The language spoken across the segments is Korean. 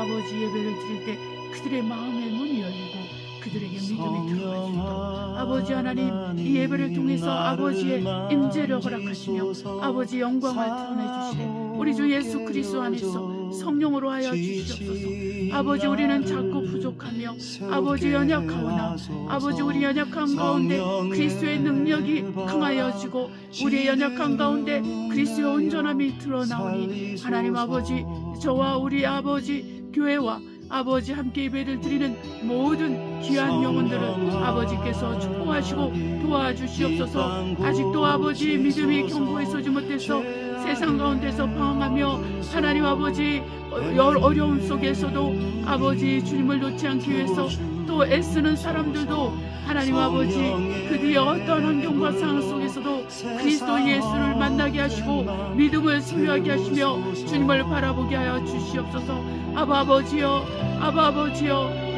아버지 예배를 드릴 때 그들의 마음의 문이 열리고 그들에게 믿음이 들어가시고 아버지 하나님 이 예배를 통해서 아버지의 임재를 허락하시며 아버지 영광을 드러내주시되 우리 주 예수 그리스도 안에서 성령으로 하여 주시옵소서. 아버지 우리는 작고 부족하며 아버지 연약하오나 아버지 우리 연약한 가운데 그리스도의 능력이 강하여지고 우리의 연약한 가운데 그리스도의 온전함이 드러나오니 하나님 아버지 저와 우리 아버지 교회와 아버지 함께 예배를 드리는 모든 귀한 영혼들을 아버지께서 축복하시고 도와주시옵소서. 아직도 아버지 믿음이 견고히 서지 못해서 세상 가운데서 방황하며 하나님 아버지 어려움 속에서도 아버지 주님을 놓지 않기 위해서 또 애쓰는 사람들도 하나님 아버지 그 뒤에 어떤 환경과 상황 속에서도 그리스도 예수를 만나게 하시고 믿음을 소유하게 하시며 주님을 바라보게 하여 주시옵소서. 아바 아버지여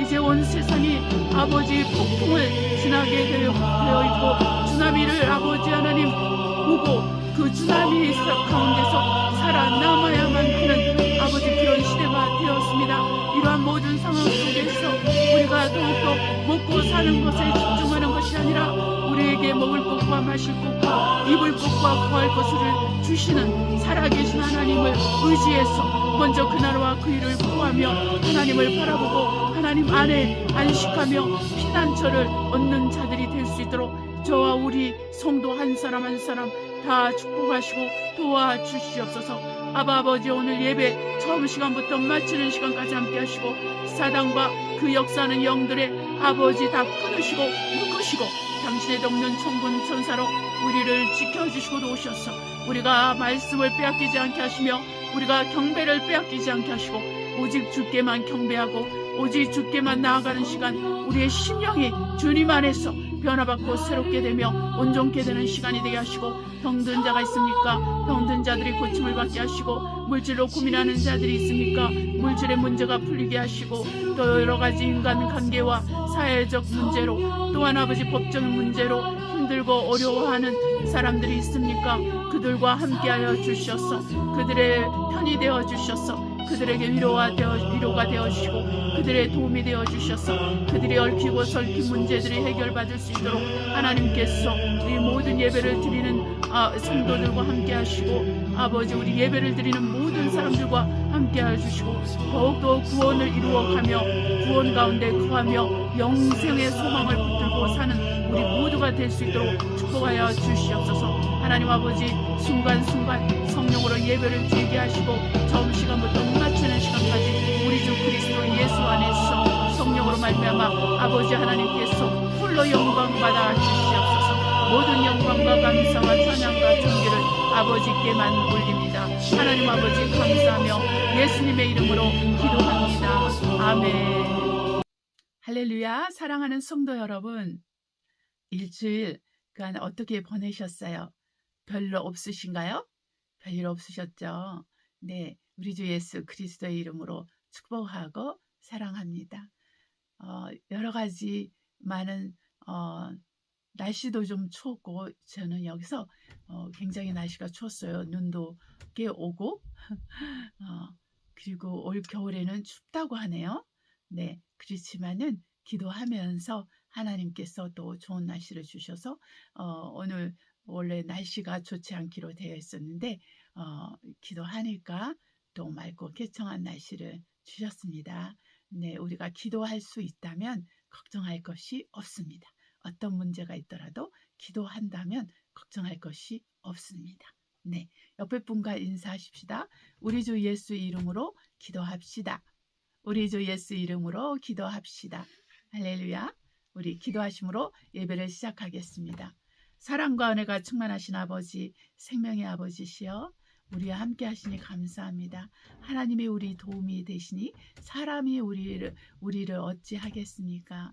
이제 온 세상이 아버지 폭풍을 지나게 되어 있고 주나미를 아버지 하나님 보고 그 주나미 가운데서 살아남아야만 하는 아버지 그런 시대가 되었습니다. 이러한 모든 상황 속에서 우리가 더욱더 먹고 사는 것에 집중하는 것이 아니라 우리에게 먹을 것과 마실 것과 입을 것과 구할 것을 주시는 살아계신 하나님을 의지해서 먼저 그 나라와 그 일을 구하며 하나님을 바라보고 하나님 안에 안식하며 피난처를 얻는 자들이 될 수 있도록 저와 우리 성도 한 사람 한 사람 다 축복하시고 도와주시옵소서. 아바 아버지 오늘 예배 처음 시간부터 마치는 시간까지 함께 하시고 사단과 그 역사하는 영들의 아버지 다 끊으시고 묶으시고 당신의 덮는 천군 천사로 우리를 지켜주시고 도우셔서 우리가 말씀을 빼앗기지 않게 하시며 우리가 경배를 빼앗기지 않게 하시고 오직 주께만 경배하고 오직 주께만 나아가는 시간 우리의 심령이 주님 안에서 변화받고 새롭게 되며 온전케 되는 시간이 되게 하시고 병든 자가 있습니까? 병든 자들이 고침을 받게 하시고 물질로 고민하는 자들이 있습니까? 물질의 문제가 풀리게 하시고 또 여러 가지 인간 관계와 사회적 문제로 또한 아버지 법적 문제로 힘들고 어려워하는 사람들이 있습니까? 그들과 함께하여 주셔서 그들의 편이 되어 주셔서 그들에게 위로가 되어 주시고 그들의 도움이 되어 주셔서 그들이 얽히고 설킨 문제들이 해결받을 수 있도록 하나님께서 이 모든 예배를 드리는 성도들과 함께 하시고 아버지 우리 예배를 드리는 모든 사람들과 함께 해주시고 더욱더 구원을 이루어가며 구원 가운데 거하며 영생의 소망을 붙들고 사는 우리 모두가 될 수 있도록 축복하여 주시옵소서. 하나님 아버지 순간순간 성령으로 예배를 드리게 하시고 처음 시간부터 마치는 시간까지 우리 주 그리스도 예수 안에서 성령으로 말미암아 아버지 하나님께서 홀로 영광 받아 주시옵소서. 모든 영광과 감사와 찬양과 존귀를 아버지께만 올립니다. 하나님 아버지 감사하며 예수님의 이름으로 기도합니다. 아멘. 할렐루야. 사랑하는 성도 여러분, 일주일간 어떻게 보내셨어요? 별로 없으신가요? 별일 없으셨죠? 네, 우리 주 예수 그리스도의 이름으로 축복하고 사랑합니다. 여러 가지 많은 날씨도 좀 추웠고 저는 여기서 굉장히 날씨가 추웠어요. 눈도 꽤 오고 그리고 올 겨울에는 춥다고 하네요. 네, 그렇지만은 기도하면서 하나님께서 또 좋은 날씨를 주셔서 오늘 원래 날씨가 좋지 않기로 되어 있었는데 기도하니까 또 맑고 쾌청한 날씨를 주셨습니다. 네, 우리가 기도할 수 있다면 걱정할 것이 없습니다. 어떤 문제가 있더라도 기도한다면 걱정할 것이 없습니다. 네, 옆에 분과 인사하십시다. 우리 주 예수 이름으로 기도합시다. 우리 주 예수 이름으로 기도합시다. 할렐루야. 우리 기도하심으로 예배를 시작하겠습니다. 사랑과 은혜가 충만하신 아버지, 생명의 아버지시여 우리와 함께 하시니 감사합니다. 하나님이 우리 도움이 되시니 사람이 우리를 어찌하겠습니까?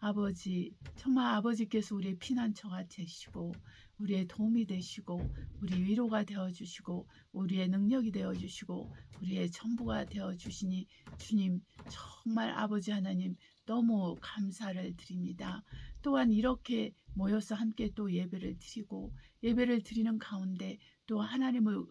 아버지, 정말 아버지께서 우리의 피난처가 되시고 우리의 도움이 되시고 우리 위로가 되어주시고 우리의 능력이 되어주시고 우리의 전부가 되어주시니 주님 정말 아버지 하나님 너무 감사를 드립니다. 또한 이렇게 모여서 함께 또 예배를 드리고 예배를 드리는 가운데 또 하나님을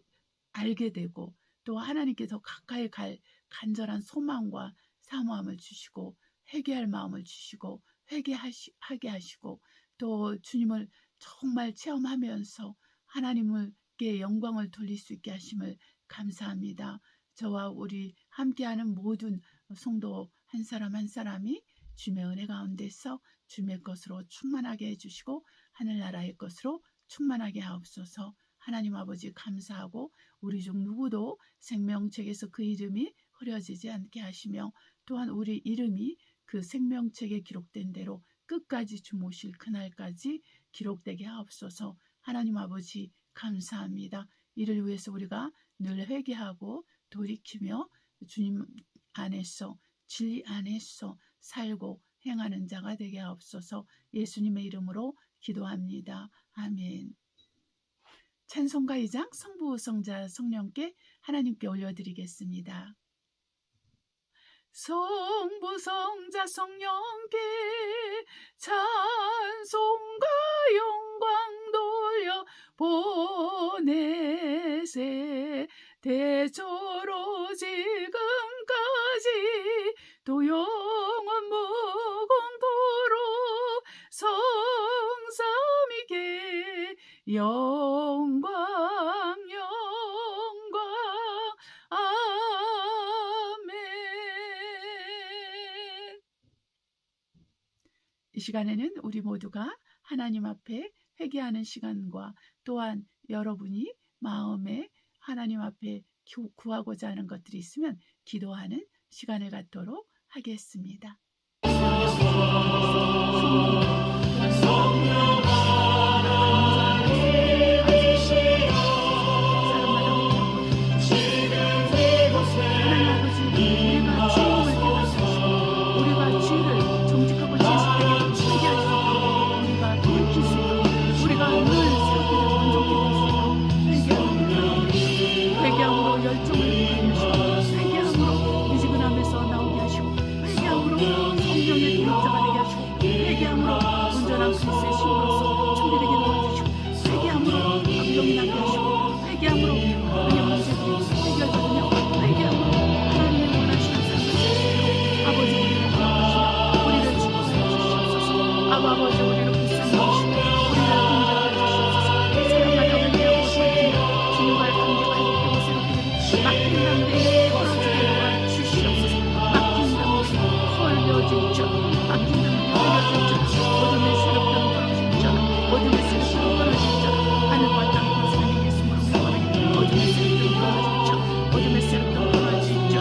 알게 되고 또 하나님께 더 가까이 갈 간절한 소망과 사모함을 주시고 회개할 마음을 주시고 회개하게 하시고 또 주님을 정말 체험하면서 하나님께 영광을 돌릴 수 있게 하심을 감사합니다. 저와 우리 함께하는 모든 성도 한 사람 한 사람이 주님의 은혜 가운데서 주님의 것으로 충만하게 해주시고 하늘나라의 것으로 충만하게 하옵소서. 하나님 아버지 감사하고 우리 중 누구도 생명책에서 그 이름이 흐려지지 않게 하시며 또한 우리 이름이 그 생명책에 기록된 대로 끝까지 주 모실 그날까지 기록되게 하옵소서. 하나님 아버지 감사합니다. 이를 위해서 우리가 늘 회개하고 돌이키며 주님 안에서 진리 안에서 살고 행하는 자가 되게 하옵소서. 예수님의 이름으로 기도합니다. 아멘. 찬송가 2장 성부 성자 성령께 하나님께 올려드리겠습니다. 성부 성자 성령께 찬송가 영광 돌려 보내세. 대저로 지금까지 또 영원 무궁토록 성삼위께 영광 아멘. 이 시간에는 우리 모두가 하나님 앞에 회개하는 시간과 또한 여러분이 마음에 하나님 앞에 구하고자 하는 것들이 있으면 기도하는 시간을 갖도록 하겠습니다. 아버지 우리를 불쌍히 여기시고 우리를 공정하여 주시옵소서. 사랑하다 회개하고 주님과의 관계가 회복되고 새롭게 되고 막힌 담대에 털어지게 도와주시옵소서. 막힌 담대에 털려질 줄 막힌 담대에 털려질 줄 어둠의 세력들은 떨어질 줄 어둠의 세력들은 떨어질 줄 하늘과 땅의 권세는 예수님으로 명하네. 어둠의 세력들은 떨어질 줄 어둠의 세력들은 끊어질 줄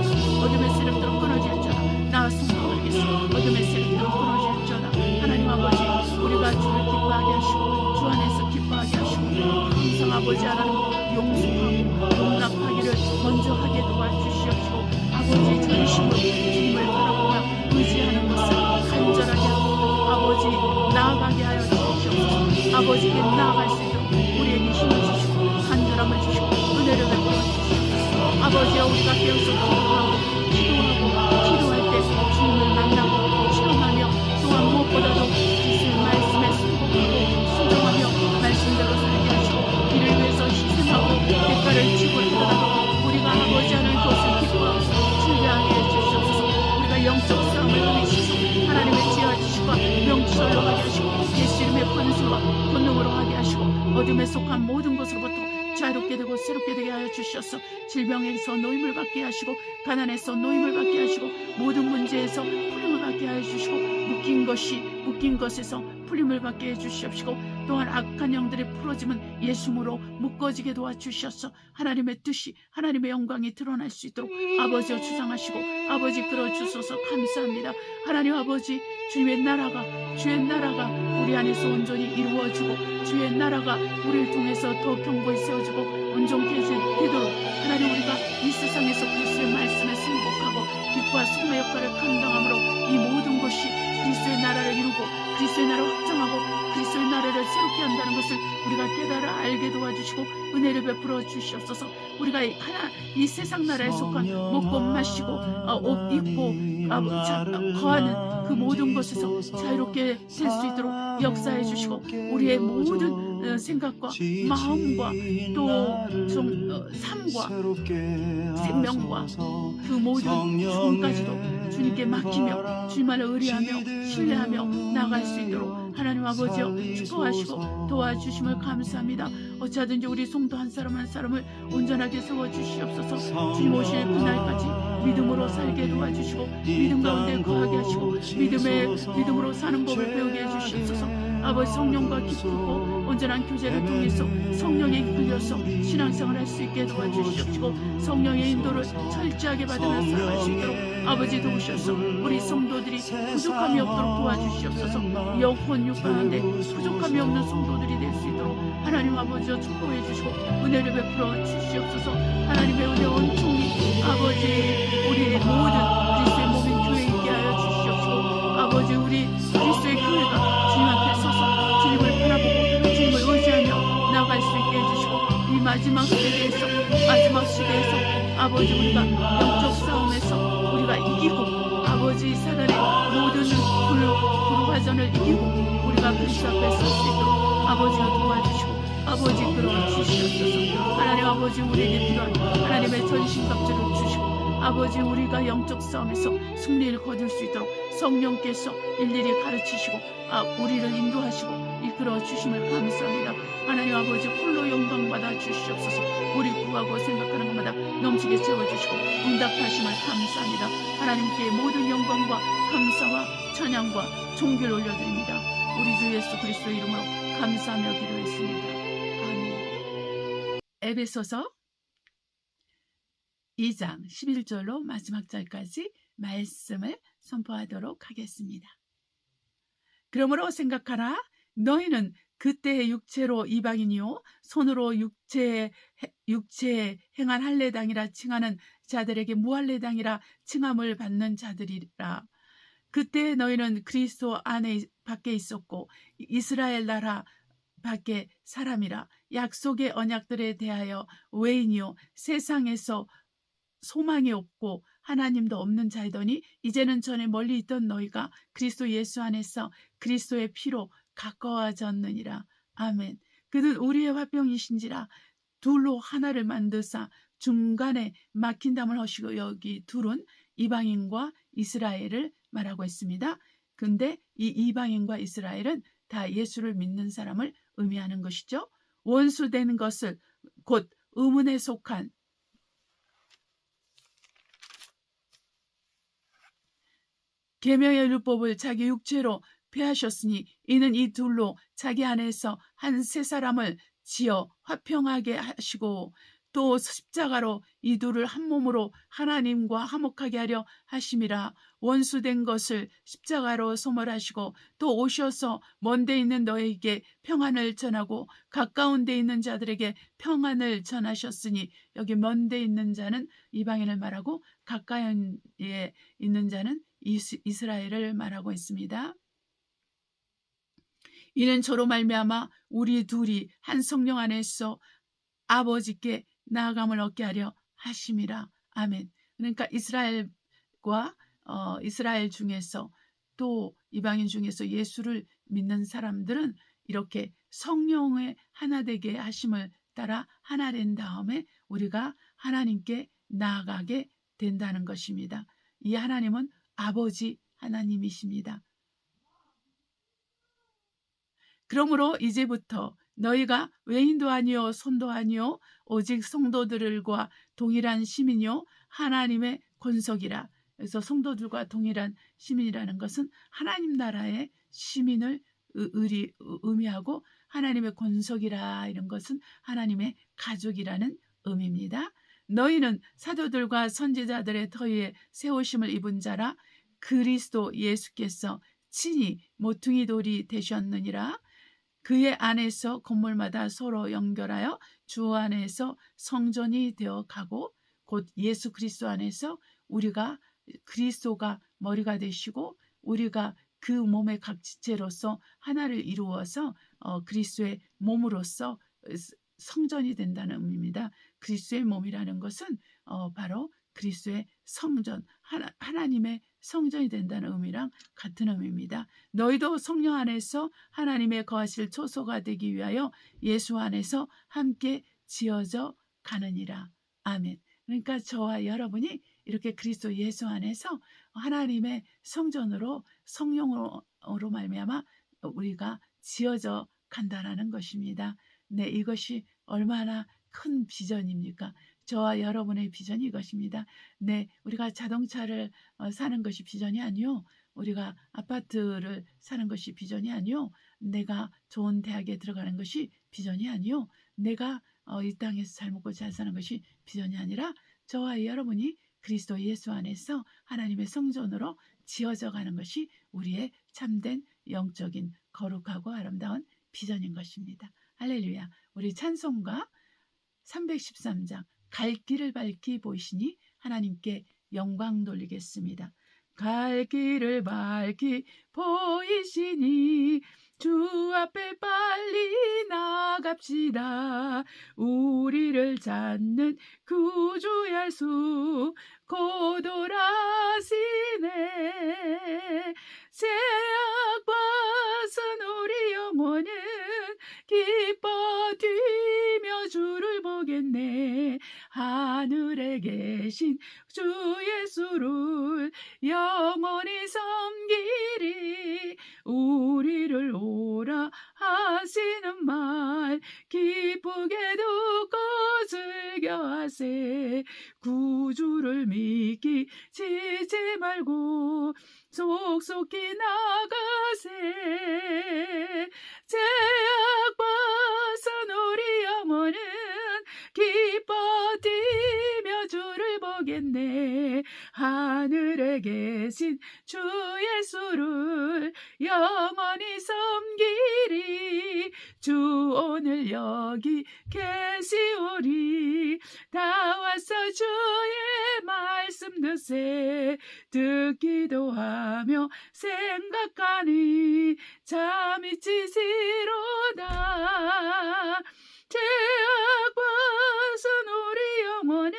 어둠의 세력들은 끊어질 줄 나 순종하겠소. 어둠의 세력들은 끊어질 줄 하나님 아버지 우리가 주를 기뻐하게 하시고 주 안에서 기뻐하게 하시고 항상 아버지 하나님 용서하고 용납하기를 먼저 하게 도와주시옵시고 아버지 전심으로 주님을 바라보며 의지하는 것을 간절하게 하고 아버지 나아가게 하여 주시옵소서. 아버지께 나아갈 수 있도록 우리에게 힘을 주시고 간절함을 주시고 은혜를 베풀어 주시옵소서. 아버지여 우리가 깨어서 기도할 때 주님을 만나고 체험하며 또한 무엇보다도 주신 말씀에 순종하고 순종하며 말씀대로 살게 하시고 이를 위해서 희생하고 대가를 치고 있더라도 우리가 아버지 하나님 것을 기뻐하고 즐겨하게 해주시옵소서. 우리가 영적 싸움을 이기시고 하나님의 지혜와 지식과 명철로 하게 하시고 예수 이름의 권세와 권능으로 하게 하시고 어둠에 속한 모든 것으로부터 자유롭게 되고 새롭게 되게 하여 주셔서 질병에서 노임을 받게 하시고 가난에서 노임을 받게 하시고 모든 문제에서 풀림을 받게 하여 주시고 묶인 것에서 풀림을 받게 해주시옵시고 또한 악한 영들의 풀어짐은 예수님으로 묶어지게 도와주셔서 하나님의 뜻이 하나님의 영광이 드러날 수 있도록 아버지여 주장하시고 아버지 끌어주셔서 감사합니다. 하나님 아버지 주의 나라가 우리 안에서 온전히 이루어지고 주의 나라가 우리를 통해서 더 견고히 세워지고 온전케 되도록 하나님 우리가 이 세상에서 그리스도의 말씀에 승복하고 빛과 소금의 역할을 감당함으로 이 모든 것이 그리스도의 나라를 이루고 그리스도의 나라를 확장하고 그리스도의 나라를 새롭게 한다는 것을 우리가 깨달아 알게 도와주시고 은혜를 베풀어 주시옵소서. 우리가 이 세상 나라에 속한 먹고 마시고 옷 입고 거하는 그 모든 것에서 자유롭게 될 수 있도록 역사해 주시고 우리의 모든 생각과 마음과 또 삶과 생명과 그 모든 죽음까지도 주님께 맡기며 주님만을 의뢰하며 신뢰하며 나아갈 수 있도록 하나님 아버지여 축복하시고 도와주심을 감사합니다. 어찌하든지 우리 성도 한 사람 한 사람을 온전하게 세워주시옵소서. 주님 오실 그날까지 믿음으로 살게 도와주시고 믿음 가운데 거하게 하시고 믿음으로 사는 법을 배우게 해주시옵소서. 아버지 성령과 기쁘고 온전한 교제를 통해서 성령에 이끌려서 신앙생활을 할 수 있게 도와주시옵시고 성령의 인도를 철저하게 받으며 살아갈 수 있도록 아버지 도우셔서 우리 성도들이 부족함이 없도록 도와주시옵소서. 영혼 육가운데 부족함이 없는 성도들이 될 수 있도록 하나님 아버지여 축복해 주시고 은혜를 베풀어 주시옵소서. 하나님의 은혜 온통이 아버지 우리 모든 그리스도의 몸인 교회에 있게 하여 주시옵시고 아버지 우리 그리스도의 교회가 주님 앞에 서서 주님을 바라보고 주님을 의지하며 나아갈 수 있게 해주시고 이 마지막 시대에서 아버지 우리가 영적 싸움에서 우리가 이기고 아버지 사단의 모든 불화전을 이기고 우리가 그리스도 앞에 설 수 있도록 아버지가 도와주시고 아버지 끌어주시옵소서. 하나님 아버지 우리에게 필요한 하나님의 전신갑주를 주시고 아버지 우리가 영적 싸움에서 승리를 거둘 수 있도록 성령께서 일일이 가르치시고 우리를 인도하시고 이끌어 주심을 감사합니다. 하나님 아버지 홀로 영광 받아 주시옵소서. 우리 구하고 생각하는 것마다 넘치게 채워주시고 응답하심을 감사합니다. 하나님께 모든 영광과 감사와 찬양과 존귀를 올려드립니다. 우리 주 예수 그리스도의 이름으로 감사하며 기도했습니다. 아멘. 에베소서 2장 11절로 마지막 절까지 말씀을 선포하도록 하겠습니다. 그러므로 생각하라. 너희는 그때의 육체로 이방인이요 손으로 육체에 행한 할례당이라 칭하는 자들에게 무할례당이라 칭함을 받는 자들이라. 그때 너희는 그리스도 안에 밖에 있었고 이스라엘 나라 밖에 사람이라. 약속의 언약들에 대하여 외인이요 세상에서 소망이 없고 하나님도 없는 자이더니 이제는 전에 멀리 있던 너희가 그리스도 예수 안에서 그리스도의 피로 가까워졌느니라. 아멘. 그는 우리의 화병이신지라 둘로 하나를 만드사 중간에 막힌 담을 하시고 여기 둘은 이방인과 이스라엘을 말하고 있습니다. 근데 이 이방인과 이스라엘은 다 예수를 믿는 사람을 의미하는 것이죠. 원수되는 것을 곧 의문에 속한 계명의 율법을 자기 육체로 폐하셨으니 이는 이 둘로 자기 안에서 한 세 사람을 지어 화평하게 하시고 또 십자가로 이 둘을 한 몸으로 하나님과 화목하게 하려 하심이라. 원수된 것을 십자가로 소멸하시고 또 오셔서 먼데 있는 너에게 평안을 전하고 가까운 데 있는 자들에게 평안을 전하셨으니 여기 먼데 있는 자는 이방인을 말하고 가까이에 있는 자는 이스라엘을 말하고 있습니다. 이는 저로 말미암아 우리 둘이 한 성령 안에서 아버지께 나아감을 얻게 하려 하심이라. 아멘. 그러니까 이스라엘과 이스라엘 중에서 또 이방인 중에서 예수를 믿는 사람들은 이렇게 성령의 하나 되게 하심을 따라 하나 된 다음에 우리가 하나님께 나아가게 된다는 것입니다. 이 하나님은 아버지 하나님이십니다. 그러므로 이제부터 너희가 외인도 아니요 손도 아니요 오직 성도들과 동일한 시민이요 하나님의 권속이라. 그래서 성도들과 동일한 시민이라는 것은 하나님 나라의 시민을 의미하고 하나님의 권속이라 이런 것은 하나님의 가족이라는 의미입니다. 너희는 사도들과 선지자들의 터위에 세우심을 입은 자라. 그리스도 예수께서 친히 모퉁이 돌이 되셨느니라. 그의 안에서 건물마다 서로 연결하여 주 안에서 성전이 되어 가고 곧 예수 그리스도 안에서 우리가 그리스도가 머리가 되시고 우리가 그 몸의 각 지체로서 하나를 이루어서 그리스도의 몸으로서 성전이 된다는 의미입니다. 그리스도의 몸이라는 것은 바로 그리스도의 성전, 하나님의 성전이 된다는 의미랑 같은 의미입니다. 너희도 성령 안에서 하나님의 거하실 초소가 되기 위하여 예수 안에서 함께 지어져 가느니라. 아멘. 그러니까 저와 여러분이 이렇게 그리스도 예수 안에서 하나님의 성전으로 성령으로 말미암아 우리가 지어져 간다라는 것입니다. 네, 이것이 얼마나 큰 비전입니까? 저와 여러분의 비전이 이것입니다. 네, 우리가 자동차를 사는 것이 비전이 아니요. 우리가 아파트를 사는 것이 비전이 아니요. 내가 좋은 대학에 들어가는 것이 비전이 아니요. 내가 이 땅에서 잘 먹고 잘 사는 것이 비전이 아니라 저와 여러분이 그리스도 예수 안에서 하나님의 성전으로 지어져 가는 것이 우리의 참된 영적인 거룩하고 아름다운 비전인 것입니다. 할렐루야. 우리 찬송가 313장 갈 길을 밝히 보이시니 하나님께 영광 돌리겠습니다. 갈 길을 밝히 보이시니 주 앞에 빨리 나갑시다. 우리를 찾는 구주의 수 고돌하시네. 죄악 벗은 우리 영혼은 기뻐 뛰며 주를 보겠네. 하늘에 계신 주 예수를 영원히 섬기리. 우리를 오라 하시는 말 기쁘게 듣고 즐겨하세. 구주를 믿기 지지 말고 속속히 나가세. 죄악 벗은 우리 영혼은 기뻐 뛰며 주를 보겠네. 하늘에 계신 주 예수를 영원히 섬기리. 주 오늘 여기 계시오리. 다 와서 주의 말씀 듣세. 듣기도 하며 생각하니 잠이 치시로다. 죄악 벗은 우리 영혼은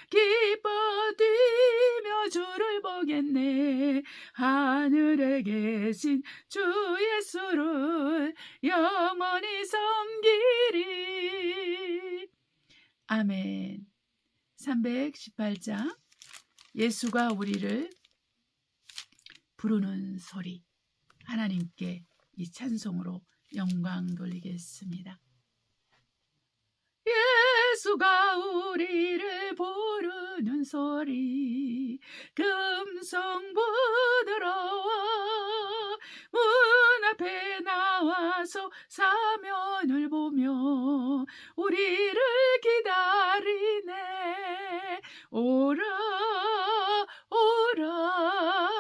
기뻐 뛰며 주를 보겠네. 하늘에 계신 주 예수를 영원히 섬기리. 아멘. 318장 예수가 우리를 부르는 소리. 하나님께 이 찬송으로 영광 돌리겠습니다. 예수가 우리를 부르는 소리 금성 부드러워. 문 앞에 나와서 사면을 보며 우리를 기다리네. 오라 오라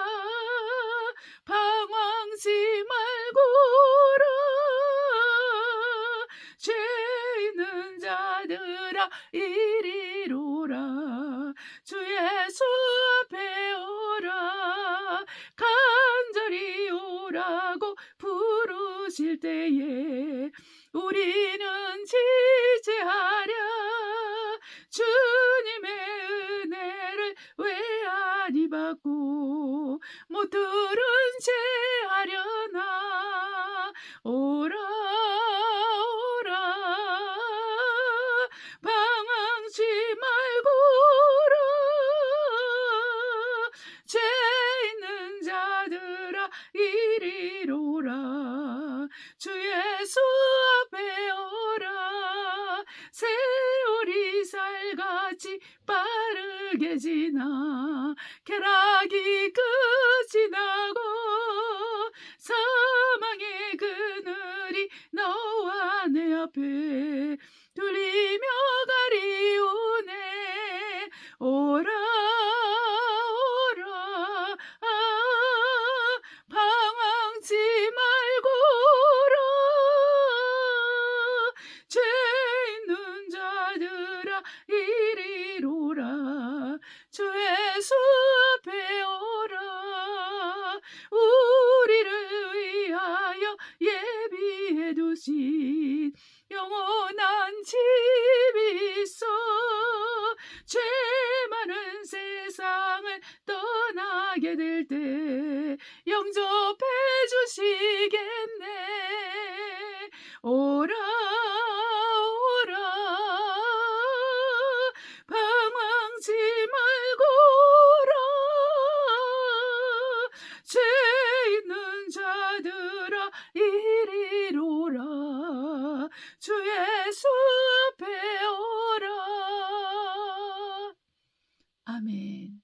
방황치 말고 오라. 죄 있는 자들아 이리로라. 주 예수 앞에 오라. 간절히 오라고 부르실 때에 우리는 지체하랴. 주님의 은혜를 왜 아니 받고 못 들은 채 하려나. 오라 오라 방황치 말고 오라. 죄 있는 자들아 이리로라. 주 예수 앞에 오라. 세월이 살같이 빠르게 지나 쾌락이 끝이 나고 사망의 그늘이 너와 내 앞에 들리며 가리오네. 오라 오라 방황치 말고 오라. 죄 있는 자들아 이리로라. 주 예수 앞에 오라. 우리를 위하여 예비해 두신 영원한 집이 있어. 죄 많은 떠나게 될 때 영접해 주시겠네. 오라 오라 방황치 말고 오라 죄 있는 자들아 이리로라 주 예수 앞에 오라. 아멘.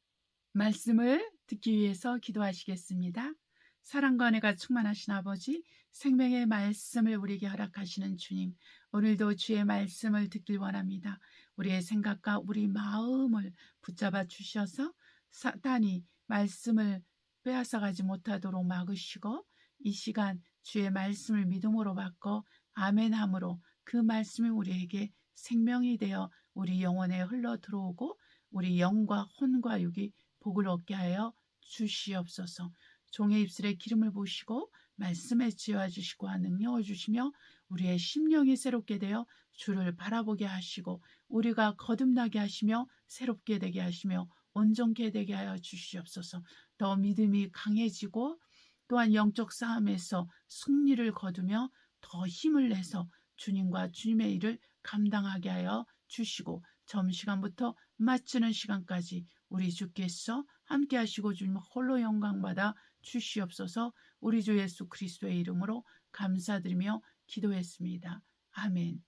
말씀을 듣기 위해서 기도하시겠습니다. 사랑과 은혜가 충만하신 아버지, 생명의 말씀을 우리에게 허락하시는 주님, 오늘도 주의 말씀을 듣길 원합니다. 우리의 생각과 우리 마음을 붙잡아 주셔서 사탄이 말씀을 빼앗아가지 못하도록 막으시고, 이 시간 주의 말씀을 믿음으로 받고 아멘함으로 그 말씀이 우리에게 생명이 되어 우리 영혼에 흘러 들어오고 우리 영과 혼과 육이 복을 얻게 하여 주시옵소서. 종의 입술에 기름을 부으시고 말씀에 지어주시고 능력을 주시며 우리의 심령이 새롭게 되어 주를 바라보게 하시고 우리가 거듭나게 하시며 새롭게 되게 하시며 온전케 되게 하여 주시옵소서. 더 믿음이 강해지고 또한 영적 싸움에서 승리를 거두며 더 힘을 내서 주님과 주님의 일을 감당하게 하여 주시고 점심시간부터 마치는 시간까지 우리 주께서 함께 하시고 주님 홀로 영광받아 주시옵소서. 우리 주 예수 그리스도의 이름으로 감사드리며 기도했습니다. 아멘.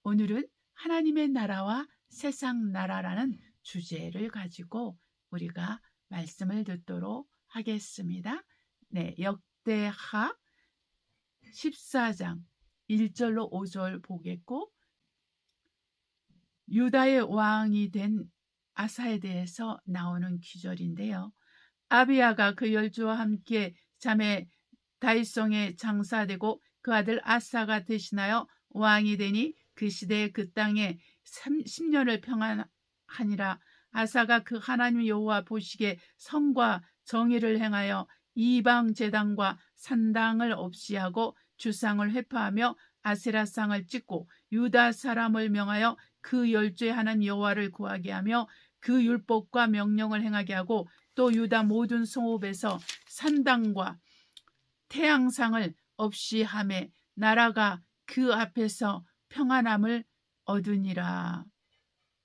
오늘은 하나님의 나라와 세상 나라라는 주제를 가지고 우리가 말씀을 듣도록 하겠습니다. 네, 역대하 14장 1절로 5절 보겠고, 유다의 왕이 된 아사에 대해서 나오는 귀절인데요. 아비야가 그 열주와 함께 자매 다윗성에 장사되고 그 아들 아사가 대신하여 왕이 되니 그 시대에 그 땅에 10년을 평안하니라. 아사가 그 하나님 여호와 보시기에 선과 정의를 행하여 이방 제단과 산당을 없이 하고 주상을 회파하며 아세라상을 찍고 유다 사람을 명하여 그 열주의 하나님 여호와를 구하게 하며 그 율법과 명령을 행하게 하고 또 유다 모든 성읍에서 산당과 태양상을 없이 하매 나라가 그 앞에서 평안함을 얻으니라.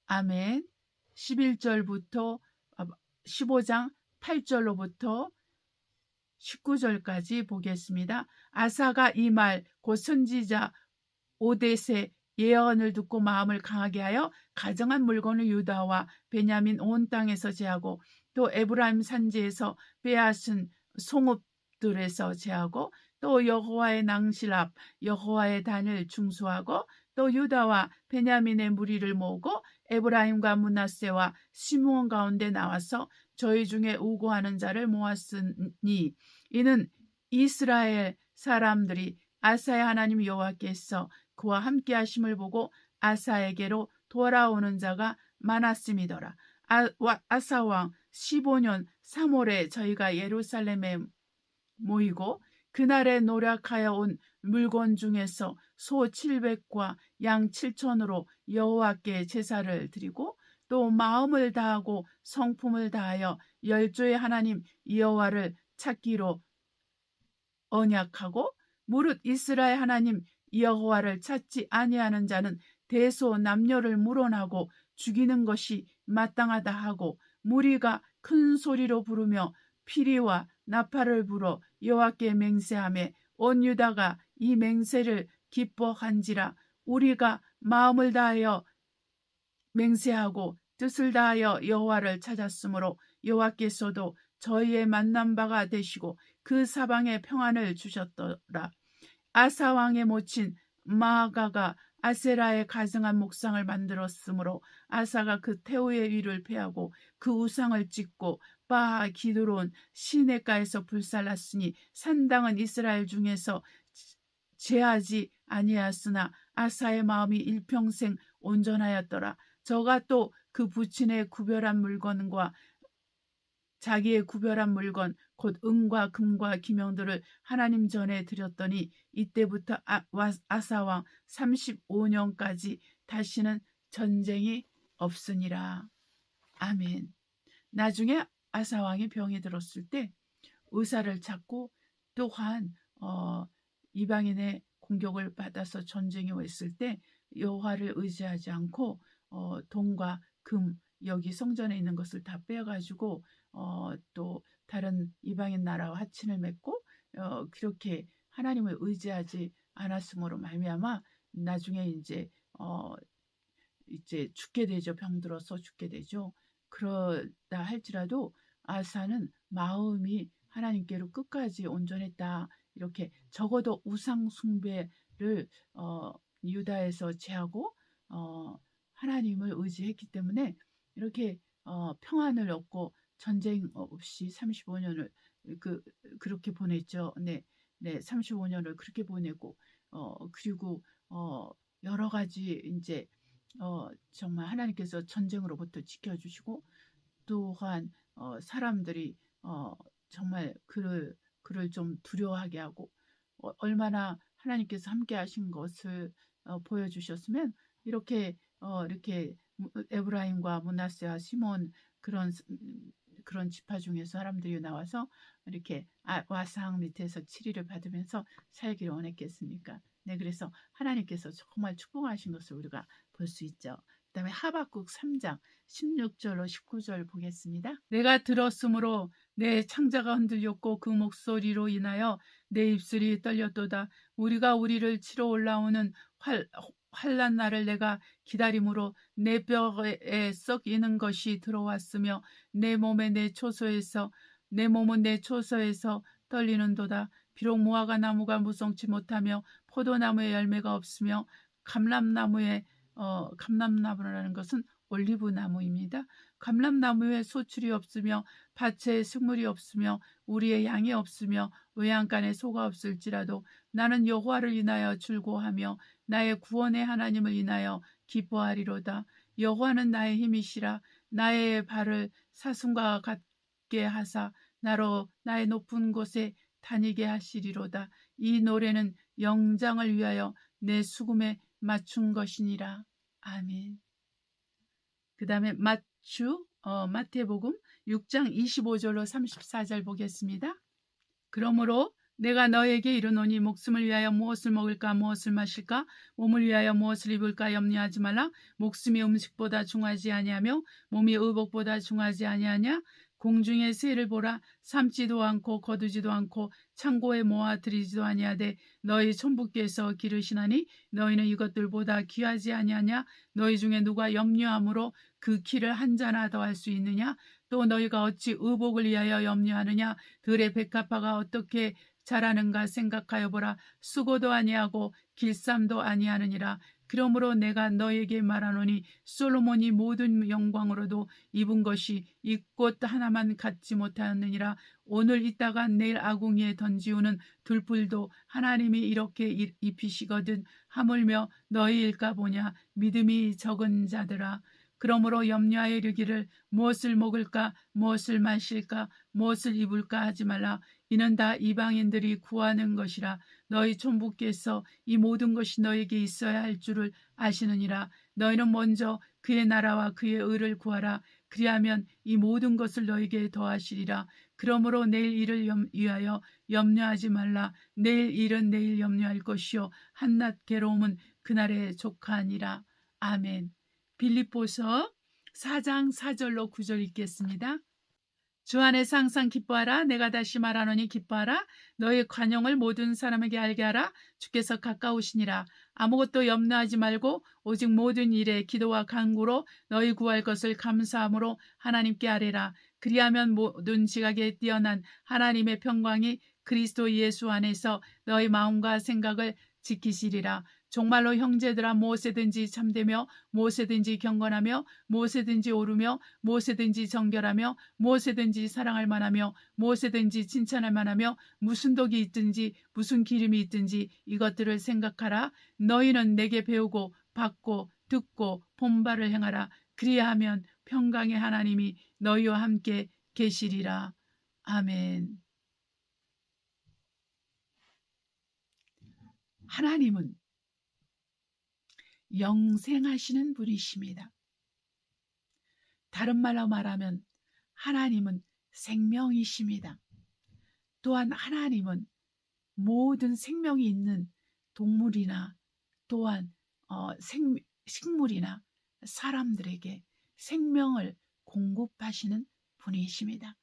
아멘. 11절부터 15장 8절로부터 19절까지 보겠습니다. 아사가 이 말 곧 선지자 오뎃의 예언을 듣고 마음을 강하게 하여 가정한 물건을 유다와 베냐민 온 땅에서 제하고 또 에브라임 산지에서 빼앗은 송읍들에서 제하고 또 여호와의 낭실 앞 여호와의 단을 중수하고 또 유다와 베냐민의 무리를 모으고 에브라임과 므낫세와 시므온 가운데 나와서 저희 중에 우고하는 자를 모았으니 이는 이스라엘 사람들이 아사의 하나님 여호와께서 그와 함께 하심을 보고 아사에게로 돌아오는 자가 많았음이더라. 아사 왕 15년 3월에 저희가 예루살렘에 모이고 그날에 노력하여 온 물건 중에서 소 700과 양 7천으로 여호와께 제사를 드리고 또 마음을 다하고 성품을 다하여 열조의 하나님 여호와를 찾기로 언약하고 무릇 이스라엘 하나님 여호와를 찾지 아니하는 자는 대소 남녀를 물어나고 죽이는 것이 마땅하다 하고 무리가 큰 소리로 부르며 피리와 나팔을 불어 여호와께 맹세하며 온 유다가 이 맹세를 기뻐한지라. 우리가 마음을 다하여 맹세하고 뜻을 다하여 여호와를 찾았으므로 여호와께서도 저희의 만난 바가 되시고 그 사방에 평안을 주셨더라. 아사 왕의 모친 마아가가 아세라의 가증한 목상을 만들었으므로 아사가 그 태우의 위를 패하고 그 우상을 찍고 바하 기드론 시내가에서 불살랐으니 산당은 이스라엘 중에서 제하지 아니하였으나 아사의 마음이 일평생 온전하였더라. 저가 또 그 부친의 구별한 물건과 자기의 구별한 물건 곧 은과 금과 기명들을 하나님 전에 드렸더니 이때부터 아사왕 35년까지 다시는 전쟁이 없으니라. 아멘. 나중에 아사 왕이 병이 들었을 때 의사를 찾고, 또한 이방인의 공격을 받아서 전쟁이 왔을 때 여호와를 의지하지 않고 돈과 금, 여기 성전에 있는 것을 다 빼가지고 또 다른 이방인 나라와 하친을 맺고 그렇게 하나님을 의지하지 않았으므로 말미암아 나중에 이제 죽게 되죠. 병들어서 죽게 되죠. 그러다 할지라도 아사는 마음이 하나님께로 끝까지 온전했다. 이렇게 적어도 우상 숭배를 유다에서 제하고 하나님을 의지했기 때문에 이렇게 평안을 얻고 전쟁 없이 35년을 그렇게 보냈죠. 네, 35년을 그렇게 보내고 그리고 여러 가지 이제 정말 하나님께서 전쟁으로부터 지켜주시고, 또한 사람들이 정말 그를 좀 두려워하게 하고 얼마나 하나님께서 함께 하신 것을 보여주셨으면 이렇게 에브라임과 므낫세와 시몬 그런 지파 중에서 사람들이 나와서 이렇게 와상 밑에서 치리를 받으면서 살기를 원했겠습니까? 네, 그래서 하나님께서 정말 축복하신 것을 우리가 볼 수 있죠. 그 다음에 하박국 3장 16절로 19절 보겠습니다. 내가 들었으므로 내 창자가 흔들렸고 그 목소리로 인하여 내 입술이 떨렸도다. 우리가 우리를 치러 올라오는 환난 날을 내가 기다림으로 내 뼈에 썩이는 것이 들어왔으며 내 몸은 내 초소에서 떨리는도다. 비록 무화과 나무가 무성치 못하며 포도나무에 열매가 없으며 감람나무라는 것은 올리브나무입니다. 감람나무에 소출이 없으며 밭에 식물이 없으며 우리의 양이 없으며 외양간에 소가 없을지라도 나는 여호와를 인하여 즐거워하며 나의 구원의 하나님을 인하여 기뻐하리로다. 여호와는 나의 힘이시라. 나의 발을 사슴과 같게 하사 나로 나의 높은 곳에 다니게 하시리로다. 이 노래는 영장을 위하여 내 수금에 맞춘 것이니라. 아멘. 그 다음에 마태복음 6장 25절로 34절 보겠습니다. 그러므로 내가 너에게 이르노니 목숨을 위하여 무엇을 먹을까 무엇을 마실까 몸을 위하여 무엇을 입을까 염려하지 말라. 목숨이 음식보다 중하지 아니하며 몸이 의복보다 중하지 아니하냐. 공중의 새를 보라. 삶지도 않고 거두지도 않고 창고에 모아 들이지도 아니하되 너희 천부께서 기르시나니 너희는 이것들보다 귀하지 아니하냐. 너희 중에 누가 염려함으로 그 키를 한 자나 더할 수 있느냐. 또 너희가 어찌 의복을 위하여 염려하느냐. 들의 백합화가 어떻게 자라는가 생각하여 보라. 수고도 아니하고 길쌈도 아니하느니라. 그러므로 내가 너에게 말하노니 솔로몬이 모든 영광으로도 입은 것이 이 꽃 하나만 갖지 못하느니라. 오늘 있다가 내일 아궁이에 던지우는 들불도 하나님이 이렇게 입히시거든. 하물며 너희일까 보냐. 믿음이 적은 자들아. 그러므로 염려하여 이르기를 무엇을 먹을까 무엇을 마실까 무엇을 입을까 하지 말라. 이는 다 이방인들이 구하는 것이라. 너희 천부께서 이 모든 것이 너에게 있어야 할 줄을 아시느니라. 너희는 먼저 그의 나라와 그의 의를 구하라. 그리하면 이 모든 것을 너에게 더하시리라. 그러므로 내일 일을 위하여 염려하지 말라. 내일 일은 내일 염려할 것이요 한낱 괴로움은 그날에 족하니라. 아멘. 빌립보서 4장 4절로 9절 읽겠습니다. 주 안에서 항상 기뻐하라. 내가 다시 말하노니 기뻐하라. 너의 관용을 모든 사람에게 알게 하라. 주께서 가까우시니라. 아무것도 염려하지 말고 오직 모든 일에 기도와 간구로 너희 구할 것을 감사함으로 하나님께 아뢰라. 그리하면 모든 지각에 뛰어난 하나님의 평강이 그리스도 예수 안에서 너희 마음과 생각을 지키시리라. 정말로 형제들아 무엇에든지 참되며 무엇에든지 경건하며 무엇에든지 오르며 무엇에든지 정결하며 무엇에든지 사랑할 만하며 무엇에든지 칭찬할 만하며 무슨 덕이 있든지 무슨 기름이 있든지 이것들을 생각하라. 너희는 내게 배우고 받고 듣고 본바를 행하라. 그리하면 평강의 하나님이 너희와 함께 계시리라. 아멘. 하나님은 영생하시는 분이십니다. 다른 말로 말하면 하나님은 생명이십니다. 또한 하나님은 모든 생명이 있는 동물이나 또한 식물이나 사람들에게 생명을 공급하시는 분이십니다.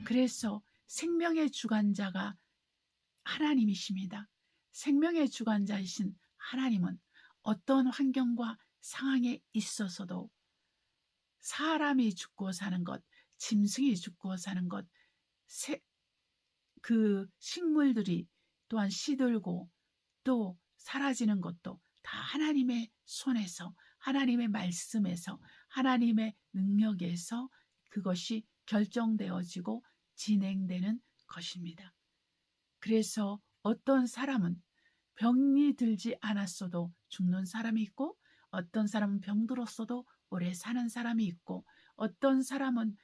그래서 생명의 주관자가 하나님이십니다. 생명의 주관자이신 하나님은 어떤 환경과 상황에 있어서도 사람이 죽고 사는 것, 짐승이 죽고 사는 것, 그 식물들이 또한 시들고 또 사라지는 것도 다 하나님의 손에서, 하나님의 말씀에서, 하나님의 능력에서 그것이 결정되어지고 진행되는 것입니다. 그래서 어떤 사람은 병이 들지 않았어도 죽는 사람이 있고, 어떤 사람은 병들었어도 오래 사는 사람이 있고, 어떤 사람은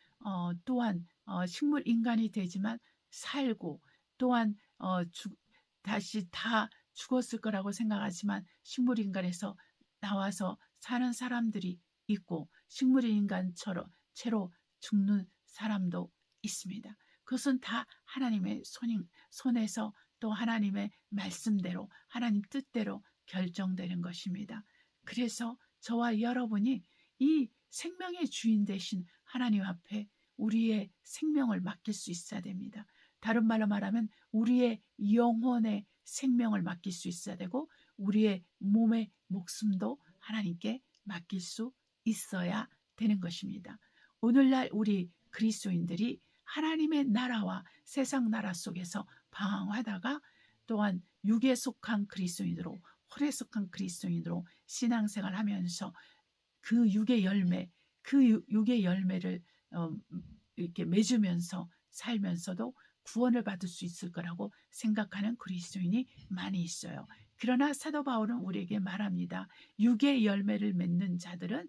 또한 식물 인간이 되지만 살고, 또한 다시 다 죽었을 거라고 생각하지만 식물 인간에서 나와서 사는 사람들이 있고, 식물 인간처럼 채로 죽는 사람도 있습니다. 그것은 다 하나님의 손에서 또 하나님의 말씀대로, 하나님 뜻대로 결정되는 것입니다. 그래서 저와 여러분이 이 생명의 주인 되신 하나님 앞에 우리의 생명을 맡길 수 있어야 됩니다. 다른 말로 말하면 우리의 영혼의 생명을 맡길 수 있어야 되고, 우리의 몸의 목숨도 하나님께 맡길 수 있어야 되는 것입니다. 오늘날 우리 그리스도인들이 하나님의 나라와 세상 나라 속에서 방황하다가 또한 육에 속한 그리스도인으로, 홀에 속한 그리스도인으로 신앙생활 하면서 그 육의 열매를 이렇게 맺으면서 살면서도 구원을 받을 수 있을 거라고 생각하는 그리스도인이 많이 있어요. 그러나 사도 바울은 우리에게 말합니다. 육의 열매를 맺는 자들은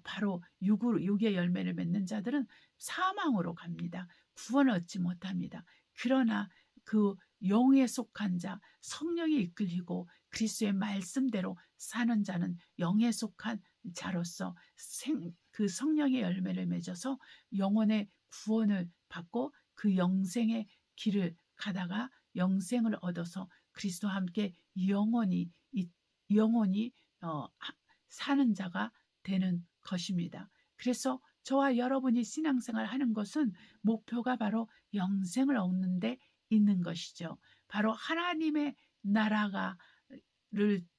바로 육의 열매를 맺는 자들은 사망으로 갑니다. 구원을 얻지 못합니다. 그러나 그 영에 속한 자, 성령에 이끌리고 그리스도의 말씀대로 사는 자는 영에 속한 자로서 그 성령의 열매를 맺어서 영혼의 구원을 받고 그 영생의 길을 가다가 영생을 얻어서 그리스도와 함께 영원히 사는 자가 되는 것입니다. 그래서 저와 여러분이 신앙생활 하는 것은 목표가 바로 영생을 얻는 데 있는 것이죠. 바로 하나님의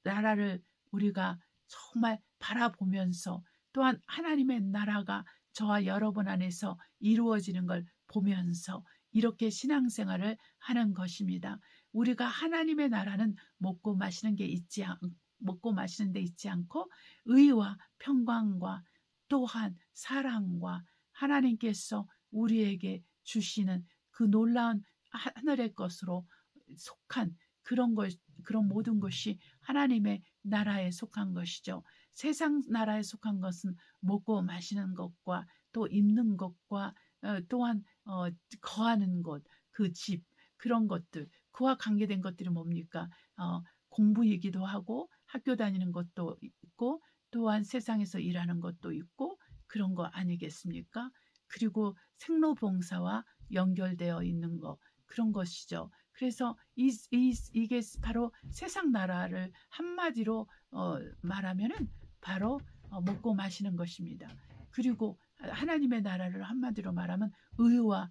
나라를 우리가 정말 바라보면서, 또한 하나님의 나라가 저와 여러분 안에서 이루어지는 걸 보면서 이렇게 신앙생활을 하는 것입니다. 우리가 하나님의 나라는 먹고 마시는 데 있지 않고 의와 평강과 또한 사랑과 하나님께서 우리에게 주시는 그 놀라운 하늘의 것으로 속한 그런 모든 것이 하나님의 나라에 속한 것이죠. 세상 나라에 속한 것은 먹고 마시는 것과 또 입는 것과 또한 거하는 것, 그 집, 그런 것들, 그와 관계된 것들이 뭡니까? 공부이기도 하고 학교 다니는 것도 있고 또한 세상에서 일하는 것도 있고 그런 거 아니겠습니까? 그리고 생로봉사와 연결되어 있는 것, 그런 것이죠. 그래서 이게 바로 세상 나라를 한마디로 말하면은 바로 먹고 마시는 것입니다. 그리고 하나님의 나라를 한마디로 말하면 의와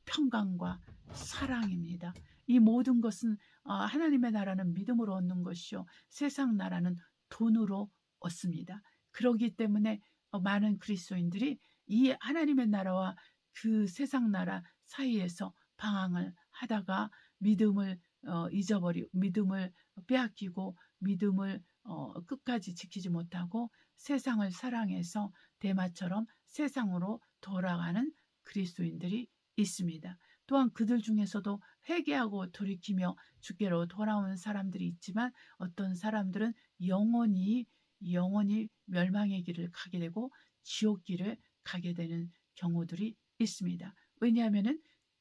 평강과 사랑입니다. 이 모든 것은 하나님의 나라는 믿음으로 얻는 것이요, 세상 나라는 돈으로 얻습니다. 그렇기 때문에 많은 그리스도인들이 이 하나님의 나라와 그 세상 나라 사이에서 방황을 하다가 믿음을 믿음을 빼앗기고 믿음을 끝까지 지키지 못하고 세상을 사랑해서 대마처럼 세상으로 돌아가는 그리스도인들이 있습니다. 또한 그들 중에서도 회개하고 돌이키며 주께로 돌아오는 사람들이 있지만 어떤 사람들은 영원히 멸망의 길을 가게 되고 지옥 길을 가게 되는 경우들이 있습니다. 왜냐하면은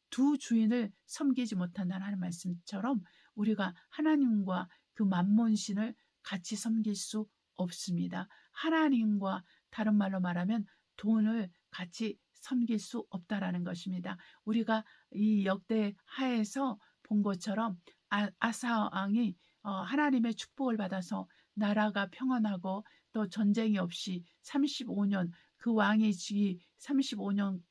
두 주인을 섬기지 못한다는 하는 말씀처럼 우리가 하나님과 그 만몬신을 같이 섬길 수 없습니다. 하나님과 다른 말로 말하면 돈을 같이 섬길 수 없다라는 것입니다. 우리가 이 역대 하에서 본 것처럼 아사 왕이 하나님의 축복을 받아서 나라가 평안하고 또 전쟁이 없이 35년 그 왕이 지 35년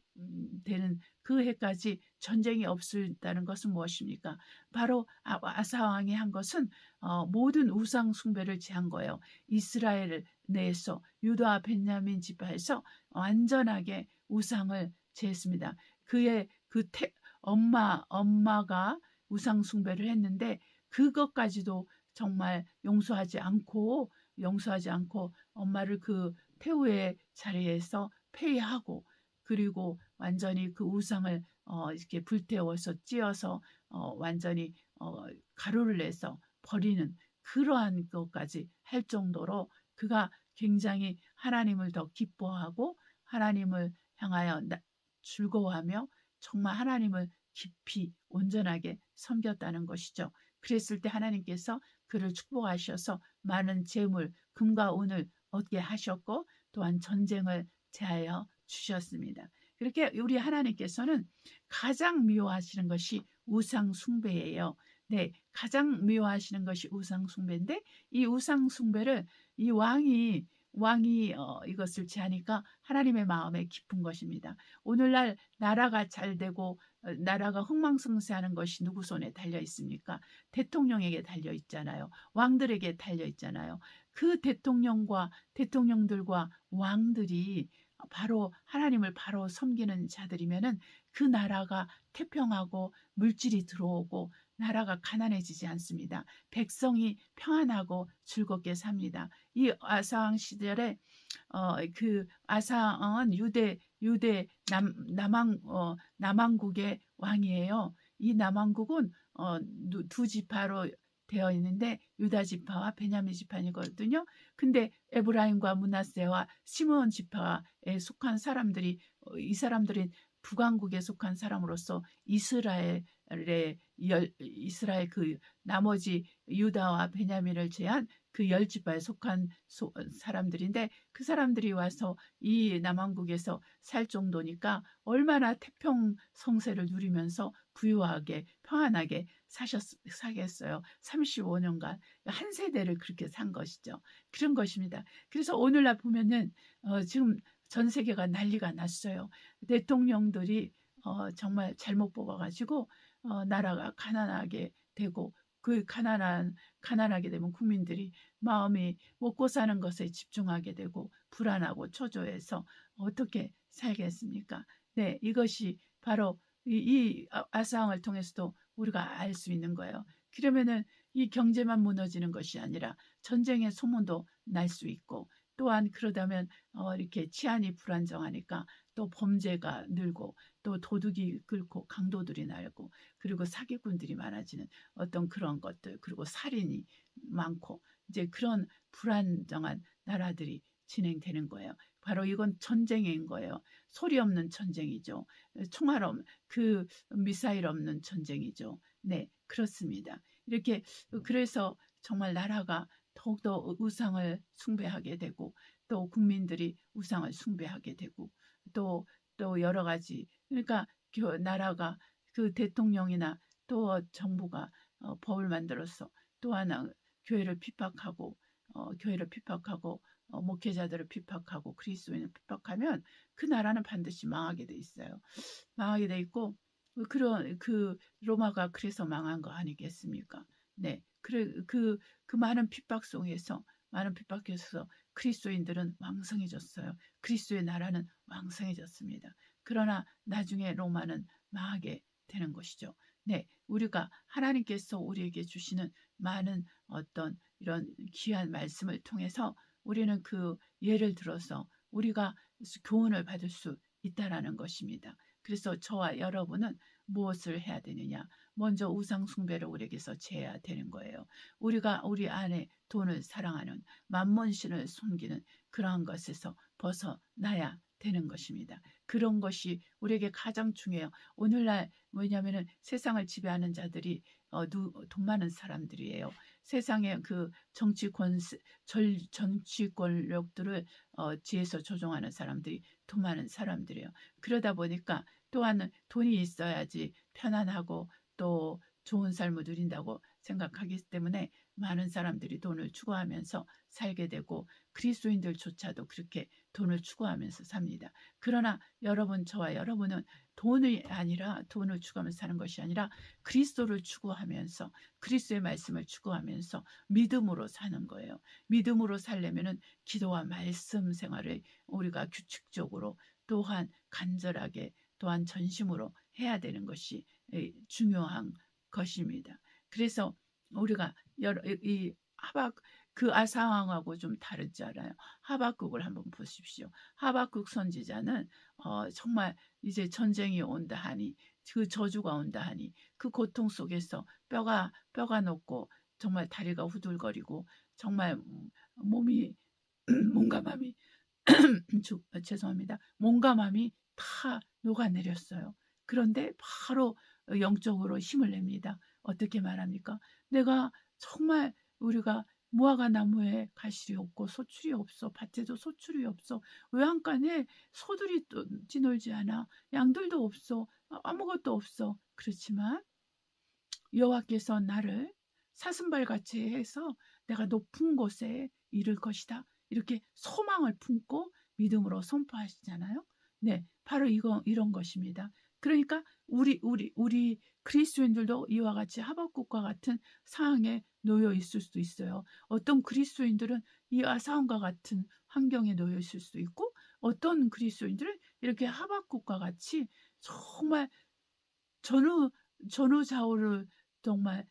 되는 그 해까지 전쟁이 없었다는 것은 무엇입니까? 바로 아사 왕이 한 것은 모든 우상 숭배를 제한 거예요. 이스라엘 내에서 유다 베냐민 지파에서 완전하게 우상을 제했습니다. 그의 엄마가 우상 숭배를 했는데 그것까지도 정말 용서하지 않고 엄마를 그 태우의 자리에서 폐위하고 그리고 완전히 그 우상을 이렇게 불태워서 찧어서 완전히 가루를 내서 버리는 그러한 것까지 할 정도로 그가 굉장히 하나님을 더 기뻐하고 하나님을 향하여 즐거워하며 정말 하나님을 깊이 온전하게 섬겼다는 것이죠. 그랬을 때 하나님께서 그를 축복하셔서 많은 재물, 금과 은을 얻게 하셨고 또한 전쟁을 제하여 주셨습니다. 그렇게 우리 하나님께서는 가장 미워하시는 것이 우상 숭배예요. 네, 가장 미워하시는 것이 우상 숭배인데 이 우상 숭배를 이 왕이 이것을 제하니까 하나님의 마음에 깊은 것입니다. 오늘날 나라가 잘 되고 나라가 흥망성쇠하는 것이 누구 손에 달려 있습니까? 대통령에게 달려 있잖아요. 왕들에게 달려 있잖아요. 그 대통령들과 왕들이 바로 하나님을 바로 섬기는 자들이면은 그 나라가 태평하고 물질이 들어오고 나라가 가난해지지 않습니다. 백성이 평안하고 즐겁게 삽니다. 이 아사왕 시절에 그 아사왕은 유대 남왕국의 왕이에요. 이 남왕국은 두 지파로 되어 있는데 유다 지파와 베냐민 지파이거든요. 근데 에브라임과 므낫세와 시므온 지파에 속한 사람들이 이 사람들이 북왕국에 속한 사람으로서 이스라엘 그 나머지 유다와 베냐민을 제한 그 10지파에 속한 사람들인데 그 사람들이 와서 이 남왕국에서 살 정도니까 얼마나 태평성세를 누리면서 부유하게 평안하게 사겠어요. 35년간 한 세대를 그렇게 산 것이죠. 그런 것입니다. 그래서 오늘날 보면은 지금 전 세계가 난리가 났어요. 대통령들이 정말 잘못 뽑아가지고 나라가 가난하게 되고 그 가난하게 되면 국민들이 마음이 먹고 사는 것에 집중하게 되고 불안하고 초조해서 어떻게 살겠습니까? 네, 이것이 바로 이 아사왕을 통해서도 우리가 알 수 있는 거예요. 그러면은 이 경제만 무너지는 것이 아니라 전쟁의 소문도 날 수 있고 또한 그러다면 이렇게 치안이 불안정하니까 또 범죄가 늘고 또 도둑이 끓고 강도들이 날고 그리고 사기꾼들이 많아지는 어떤 그런 것들 그리고 살인이 많고 이제 그런 불안정한 나라들이 진행되는 거예요. 바로 이건 전쟁인 거예요. 소리 없는 전쟁이죠. 총알 없는 그 미사일 없는 전쟁이죠. 네, 그렇습니다. 이렇게 그래서 정말 나라가 더욱더 우상을 숭배하게 되고 또 국민들이 우상을 숭배하게 되고 또 여러 가지 그러니까 나라가 그 대통령이나 또 정부가 법을 만들어서 또 하나 교회를 핍박하고 목회자들을 핍박하고 그리스도인을 핍박하면 그 나라는 반드시 망하게 돼 있어요. 망하게 돼 있고 그런 그 로마가 그래서 망한 거 아니겠습니까? 네. 그 많은 핍박 속에서 그리스도인들은 왕성해졌어요. 그리스도의 나라는 왕성해졌습니다. 그러나 나중에 로마는 망하게 되는 것이죠. 네, 우리가 하나님께서 우리에게 주시는 많은 어떤 이런 귀한 말씀을 통해서 우리는 그 예를 들어서 우리가 교훈을 받을 수 있다라는 것입니다. 그래서 저와 여러분은 무엇을 해야 되느냐? 먼저 우상 숭배를 우리에게서 제해야 되는 거예요. 우리가 우리 안에 돈을 사랑하는 만몬신을 숨기는 그러한 것에서 벗어나야 되는 것입니다. 그런 것이 우리에게 가장 중요해요. 오늘날 왜냐하면 세상을 지배하는 자들이 돈 많은 사람들이에요. 세상의 그 정치 권력들을 지에서 조종하는 사람들이 고통하는 사람들이에요. 그러다 보니까 또한 돈이 있어야지 편안하고 또 좋은 삶을 누린다고 생각하기 때문에 많은 사람들이 돈을 추구하면서 살게 되고 그리스도인들조차도 그렇게 돈을 추구하면서 삽니다. 그러나 여러분, 저와 여러분은 돈이 아니라 돈을 추구하면서 사는 것이 아니라 그리스도를 추구하면서 그리스도의 말씀을 추구하면서 믿음으로 사는 거예요. 믿음으로 살려면은 기도와 말씀 생활을 우리가 규칙적으로 또한 간절하게 또한 전심으로 해야 되는 것이 중요한 것입니다. 그래서 우리가 이 하박 그 상황하고 좀 다르지 않아요? 하박국을 한번 보십시오. 하박국 선지자는 정말 이제 전쟁이 온다 하니 그 저주가 온다 하니 그 고통 속에서 뼈가 녹고 정말 다리가 후들거리고 정말 몸이 몸과 마음이 죄송합니다. 몸과 마음이 다 녹아내렸어요. 그런데 바로 영적으로 힘을 냅니다. 어떻게 말합니까? 내가 정말 우리가 무화과 나무에 가실이 없고 소출이 없어. 밭에도 소출이 없어. 외양간에 소들이 뛰놀지 않아. 양들도 없어. 아무것도 없어. 그렇지만 여호와께서 나를 사슴발같이 해서 내가 높은 곳에 이를 것이다. 이렇게 소망을 품고 믿음으로 선포하시잖아요. 네, 바로 이런 것입니다. 그러니까 우리 그리스도인들도 이와 같이 하박국과 같은 상황에 놓여 있을 수도 있어요. 어떤 그리스도인들은 이 상황과 같은 환경에 놓여 있을 수도 있고, 어떤 그리스도인들은 이렇게 하박국과 같이 정말 전후좌우를 정말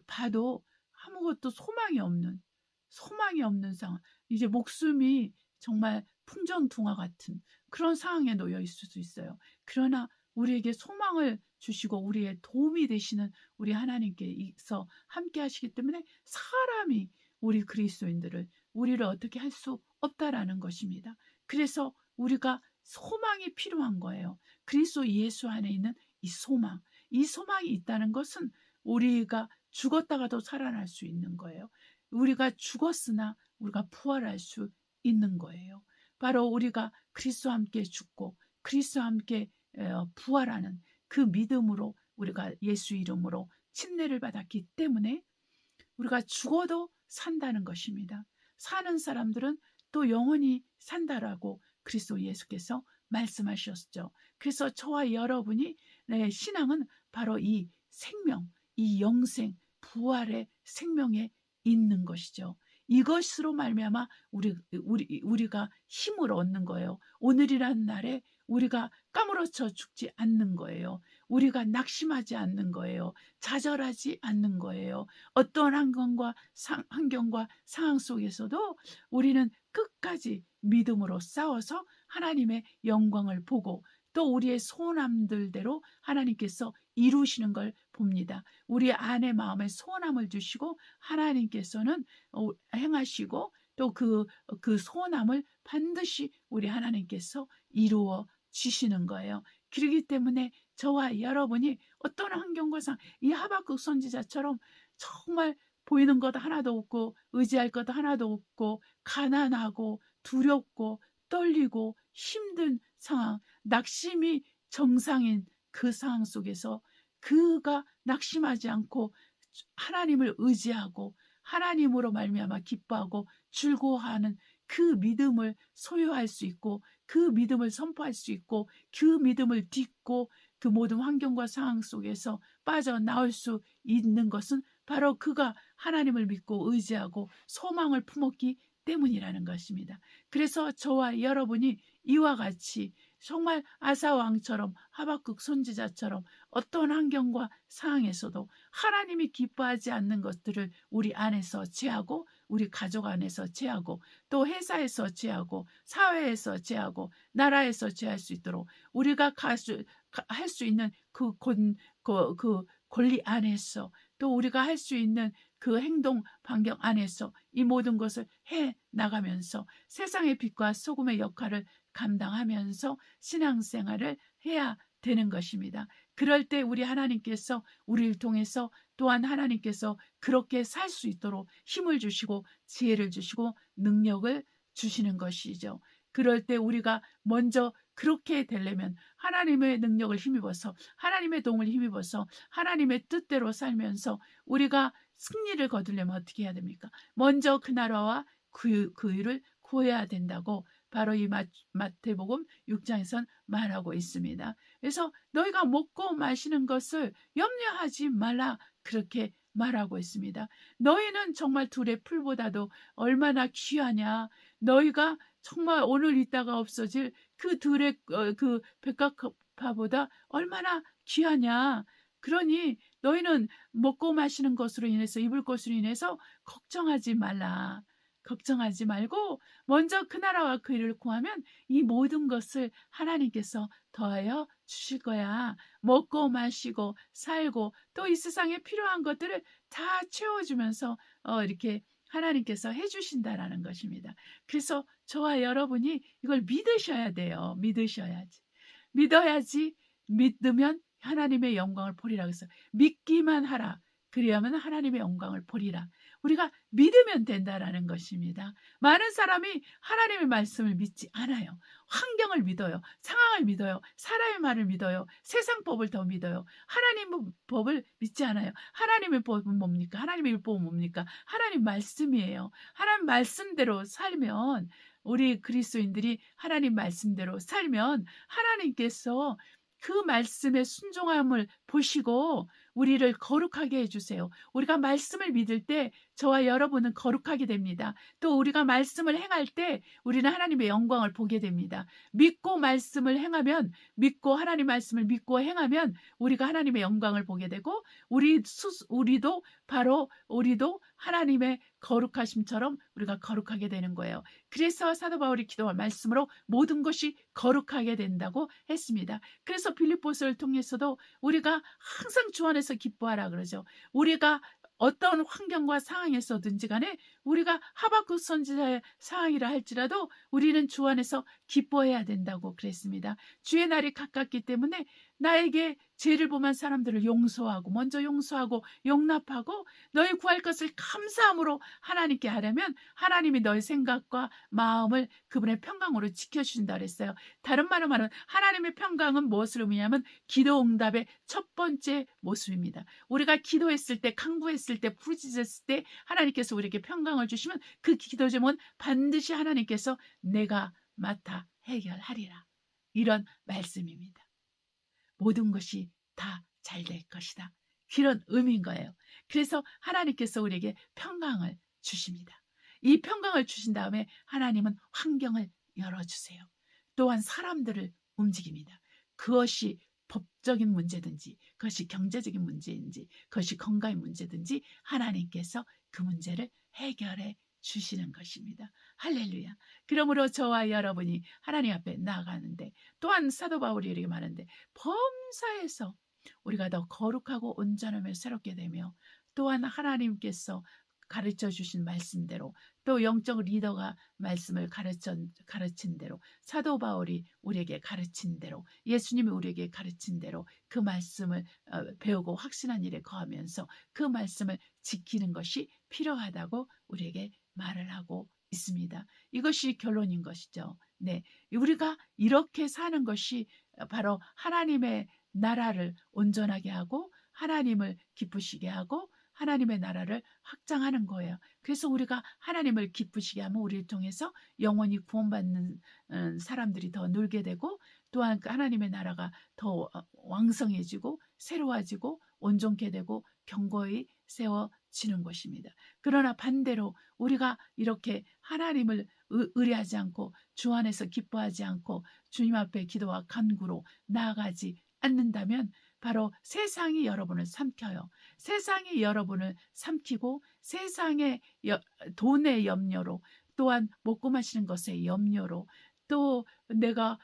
봐도 아무것도 소망이 없는 상황. 이제 목숨이 정말 풍전등화 같은 그런 상황에 놓여 있을 수 있어요. 그러나 우리에게 소망을 주시고 우리의 도움이 되시는 우리 하나님께서 함께 하시기 때문에 사람이 우리를 어떻게 할 수 없다라는 것입니다. 그래서 우리가 소망이 필요한 거예요. 그리스도 예수 안에 있는 이 소망이 있다는 것은 우리가 죽었다가도 살아날 수 있는 거예요. 우리가 죽었으나 우리가 부활할 수 있는 거예요. 바로 우리가 그리스도와 함께 죽고 그리스도와 함께 부활하는 그 믿음으로 우리가 예수 이름으로 침례를 받았기 때문에 우리가 죽어도 산다는 것입니다. 사는 사람들은 또 영원히 산다라고 그리스도 예수께서 말씀하셨죠. 그래서 저와 여러분이 신앙은 바로 이 생명, 이 영생, 부활의 생명에 있는 것이죠. 이것으로 말미암아 우리가 힘을 얻는 거예요. 오늘이라는 날에 우리가 까무러쳐 죽지 않는 거예요. 우리가 낙심하지 않는 거예요. 좌절하지 않는 거예요. 어떤 환경과 상황 속에서도 우리는 끝까지 믿음으로 싸워서 하나님의 영광을 보고 또 우리의 소원함들대로 하나님께서 이루시는 걸 봅니다. 우리 안의 마음에 소원함을 주시고 하나님께서는 행하시고 또 그 소원함을 반드시 우리 하나님께서 이루어 주시는 거예요. 그렇기 때문에 저와 여러분이 어떤 환경과 이 하박국 선지자처럼 정말 보이는 것 하나도 없고 의지할 것 하나도 없고 가난하고 두렵고 떨리고 힘든 상황, 낙심이 정상인 그 상황 속에서 그가 낙심하지 않고 하나님을 의지하고 하나님으로 말미암아 기뻐하고 즐거워하는 그 믿음을 소유할 수 있고 그 믿음을 선포할 수 있고 그 믿음을 딛고 그 모든 환경과 상황 속에서 빠져나올 수 있는 것은 바로 그가 하나님을 믿고 의지하고 소망을 품었기 때문이라는 것입니다. 그래서 저와 여러분이 이와 같이 정말 아사왕처럼 하박국 선지자처럼 어떤 환경과 상황에서도 하나님이 기뻐하지 않는 것들을 우리 안에서 제하고 우리 가족 안에서 제하고 또 회사에서 제하고 사회에서 제하고 나라에서 제할 수 있도록 우리가 할 수 있는 그 권리 안에서 또 우리가 할 수 있는 그 행동 반경 안에서 이 모든 것을 해 나가면서 세상의 빛과 소금의 역할을 감당하면서 신앙생활을 해야 되는 것입니다. 그럴 때 우리 하나님께서 우리를 통해서 또한 하나님께서 그렇게 살 수 있도록 힘을 주시고 지혜를 주시고 능력을 주시는 것이죠. 그럴 때 우리가 먼저 그렇게 되려면 하나님의 능력을 힘입어서 하나님의 도움을 힘입어서 하나님의 뜻대로 살면서 우리가 승리를 거두려면 어떻게 해야 됩니까? 먼저 그 나라와 그 일을 구해야 된다고 바로 이 마태복음 6장에선 말하고 있습니다. 그래서 너희가 먹고 마시는 것을 염려하지 말라 그렇게 말하고 있습니다. 너희는 정말 둘의 풀보다도 얼마나 귀하냐. 너희가 정말 오늘 있다가 없어질 그 둘의 그 백합화보다 얼마나 귀하냐. 그러니 너희는 먹고 마시는 것으로 인해서 입을 것으로 인해서 걱정하지 말라. 걱정하지 말고 먼저 그 나라와 그 일을 구하면 이 모든 것을 하나님께서 더하여 주실 거야. 먹고 마시고 살고 또 이 세상에 필요한 것들을 다 채워주면서 이렇게 하나님께서 해주신다라는 것입니다. 그래서 저와 여러분이 이걸 믿으셔야 돼요. 믿으셔야지. 믿어야지. 믿으면 하나님의 영광을 보리라. 그래서 믿기만 하라. 그리하면 하나님의 영광을 보리라. 우리가 믿으면 된다라는 것입니다. 많은 사람이 하나님의 말씀을 믿지 않아요. 환경을 믿어요. 상황을 믿어요. 사람의 말을 믿어요. 세상 법을 더 믿어요. 하나님의 법을 믿지 않아요. 하나님의 법은 뭡니까? 하나님의 율법은 뭡니까? 하나님 말씀이에요. 하나님 말씀대로 살면 우리 그리스도인들이 하나님 말씀대로 살면 하나님께서 그 말씀의 순종함을 보시고 우리를 거룩하게 해주세요. 우리가 말씀을 믿을 때 저와 여러분은 거룩하게 됩니다. 또 우리가 말씀을 행할 때 우리는 하나님의 영광을 보게 됩니다. 믿고 말씀을 행하면 믿고 하나님 말씀을 믿고 행하면 우리가 하나님의 영광을 보게 되고 우리도 하나님의 거룩하심처럼 우리가 거룩하게 되는 거예요. 그래서 사도 바울이 기도한 말씀으로 모든 것이 거룩하게 된다고 했습니다. 그래서 빌립보서를 통해서도 우리가 항상 주 안에서 기뻐하라 그러죠. 우리가 어떤 환경과 상황에서든지 간에 우리가 하박국 선지자의 상황이라 할지라도 우리는 주 안에서 기뻐해야 된다고 그랬습니다. 주의 날이 가깝기 때문에 나에게 죄를 범한 사람들을 용서하고 먼저 용서하고 용납하고 너희 구할 것을 감사함으로 하나님께 하려면 하나님이 너의 생각과 마음을 그분의 평강으로 지켜주신다 그랬어요. 다른 말로 말하면 하나님의 평강은 무엇을 의미하면 기도 응답의 첫 번째 모습입니다. 우리가 기도했을 때 간구했을 때 부르짖었을 때 하나님께서 우리에게 평강을 주시면 그 기도 제목은 반드시 하나님께서 내가 맡아 해결하리라. 이런 말씀입니다. 모든 것이 다 잘 될 것이다. 그런 의미인 거예요. 그래서 하나님께서 우리에게 평강을 주십니다. 이 평강을 주신 다음에 하나님은 환경을 열어주세요. 또한 사람들을 움직입니다. 그것이 법적인 문제든지 그것이 경제적인 문제인지 그것이 건강의 문제든지 하나님께서 그 문제를 해결해 주시는 것입니다. 할렐루야. 그러므로 저와 여러분이 하나님 앞에 나아가는데 또한 사도 바울이 이렇게 말하는데 범사에서 우리가 더 거룩하고 온전하며 새롭게 되며 또한 하나님께서 가르쳐 주신 말씀대로 또 영적 리더가 말씀을 가르친 대로 사도 바울이 우리에게 가르친 대로 예수님이 우리에게 가르친 대로 그 말씀을 배우고 확신한 일에 거하면서 그 말씀을 지키는 것이 필요하다고 우리에게 말을 하고 있습니다. 이것이 결론인 것이죠. 네, 우리가 이렇게 사는 것이 바로 하나님의 나라를 온전하게 하고 하나님을 기쁘시게 하고 하나님의 나라를 확장하는 거예요. 그래서 우리가 하나님을 기쁘시게 하면 우리를 통해서 영원히 구원받는 사람들이 더 늘게 되고 또한 하나님의 나라가 더 왕성해지고 새로워지고 온전케 되고 견고히 세워지는 것입니다. 그러나 반대로 우리가 이렇게 하나님을 의뢰하지 않고 주 안에서 기뻐하지 않고 주님 앞에 기도와 간구로 나아가지 않는다면 바로 세상이 여러분을 삼켜요. 세상이 여러분을 삼키고 세상의 돈의 염려로 또한 먹고 마시는 것의 염려로 또 내가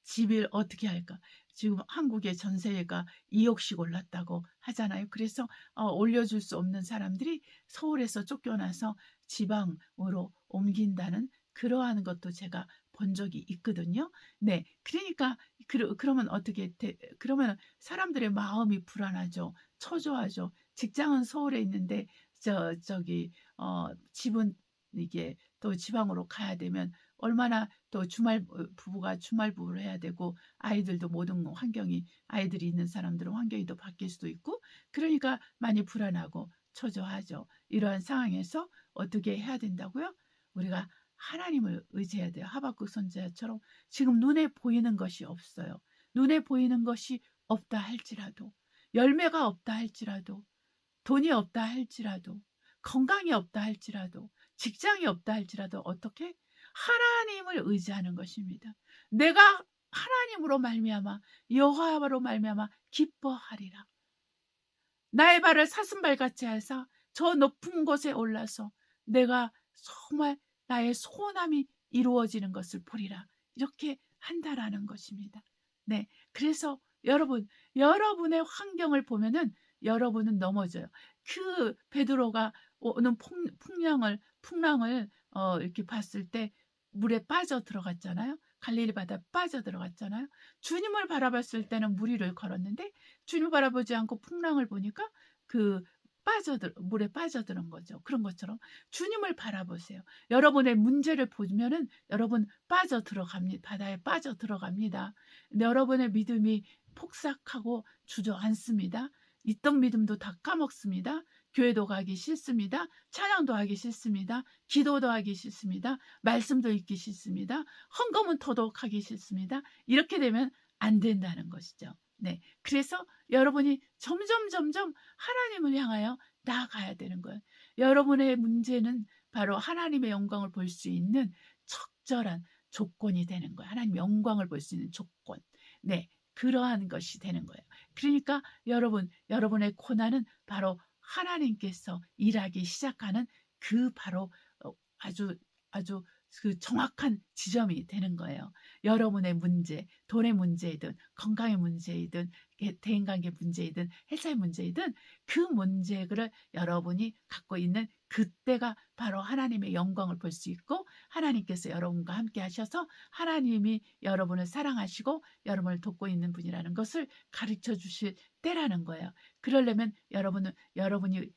집을 어떻게 할까? 지금 한국의 전세가 2억씩 올랐다고 하잖아요. 그래서 올려줄 수 없는 사람들이 서울에서 쫓겨나서 지방으로 옮긴다는 그러한 것도 제가 본 적이 있거든요. 네, 그러니까 그러면 어떻게 그러면 사람들의 마음이 불안하죠. 초조하죠. 직장은 서울에 있는데 집은 이게 또 지방으로 가야 되면 얼마나 또 부부가 주말 부부를 해야 되고 아이들도 모든 환경이 아이들이 있는 사람들은 환경이 또 바뀔 수도 있고 그러니까 많이 불안하고 초조하죠. 이러한 상황에서 어떻게 해야 된다고요? 우리가 하나님을 의지해야 돼요. 하박국 선지자처럼 지금 눈에 보이는 것이 없어요. 눈에 보이는 것이 없다 할지라도 열매가 없다 할지라도 돈이 없다 할지라도 건강이 없다 할지라도 직장이 없다 할지라도 어떻게? 하나님을 의지하는 것입니다. 내가 하나님으로 말미암아 여호와로 말미암아 기뻐하리라. 나의 발을 사슴발같이 하사 저 높은 곳에 올라서 내가 정말 나의 소원함이 이루어지는 것을 보리라. 이렇게 한다라는 것입니다. 네, 그래서 여러분의 환경을 보면은 여러분은 넘어져요. 그 베드로가 오는 풍랑을 이렇게 봤을 때 물에 빠져 들어갔잖아요. 갈릴리 바다에 빠져 들어갔잖아요. 주님을 바라봤을 때는 물 위를 걸었는데 주님을 바라보지 않고 풍랑을 보니까 물에 빠져드는 거죠. 그런 것처럼 주님을 바라보세요. 여러분의 문제를 보면은 여러분 바다에 빠져 들어갑니다. 여러분의 믿음이 폭삭하고 주저앉습니다. 있던 믿음도 다 까먹습니다. 교회도 가기 싫습니다. 찬양도 하기 싫습니다. 기도도 하기 싫습니다. 말씀도 읽기 싫습니다. 헌금은 터덕하기 싫습니다. 이렇게 되면 안 된다는 것이죠. 네, 그래서 여러분이 점점 하나님을 향하여 나아가야 되는 거예요. 여러분의 문제는 바로 하나님의 영광을 볼 수 있는 적절한 조건이 되는 거예요. 하나님의 영광을 볼 수 있는 조건. 네, 그러한 것이 되는 거예요. 그러니까 여러분의 고난은 바로 하나님께서 일하기 시작하는 바로 아주 그 정확한 지점이 되는 거예요. 여러분의 문제, 돈의 문제이든 건강의 문제이든 대인관계 문제이든 회사의 문제이든 그 문제를 여러분이 갖고 있는 그때가 바로 하나님의 영광을 볼 수 있고 하나님께서 여러분과 함께 하셔서 하나님이 여러분을 사랑하시고 여러분을 돕고 있는 분이라는 것을 가르쳐 주실 때라는 거예요. 그러려면 여러분이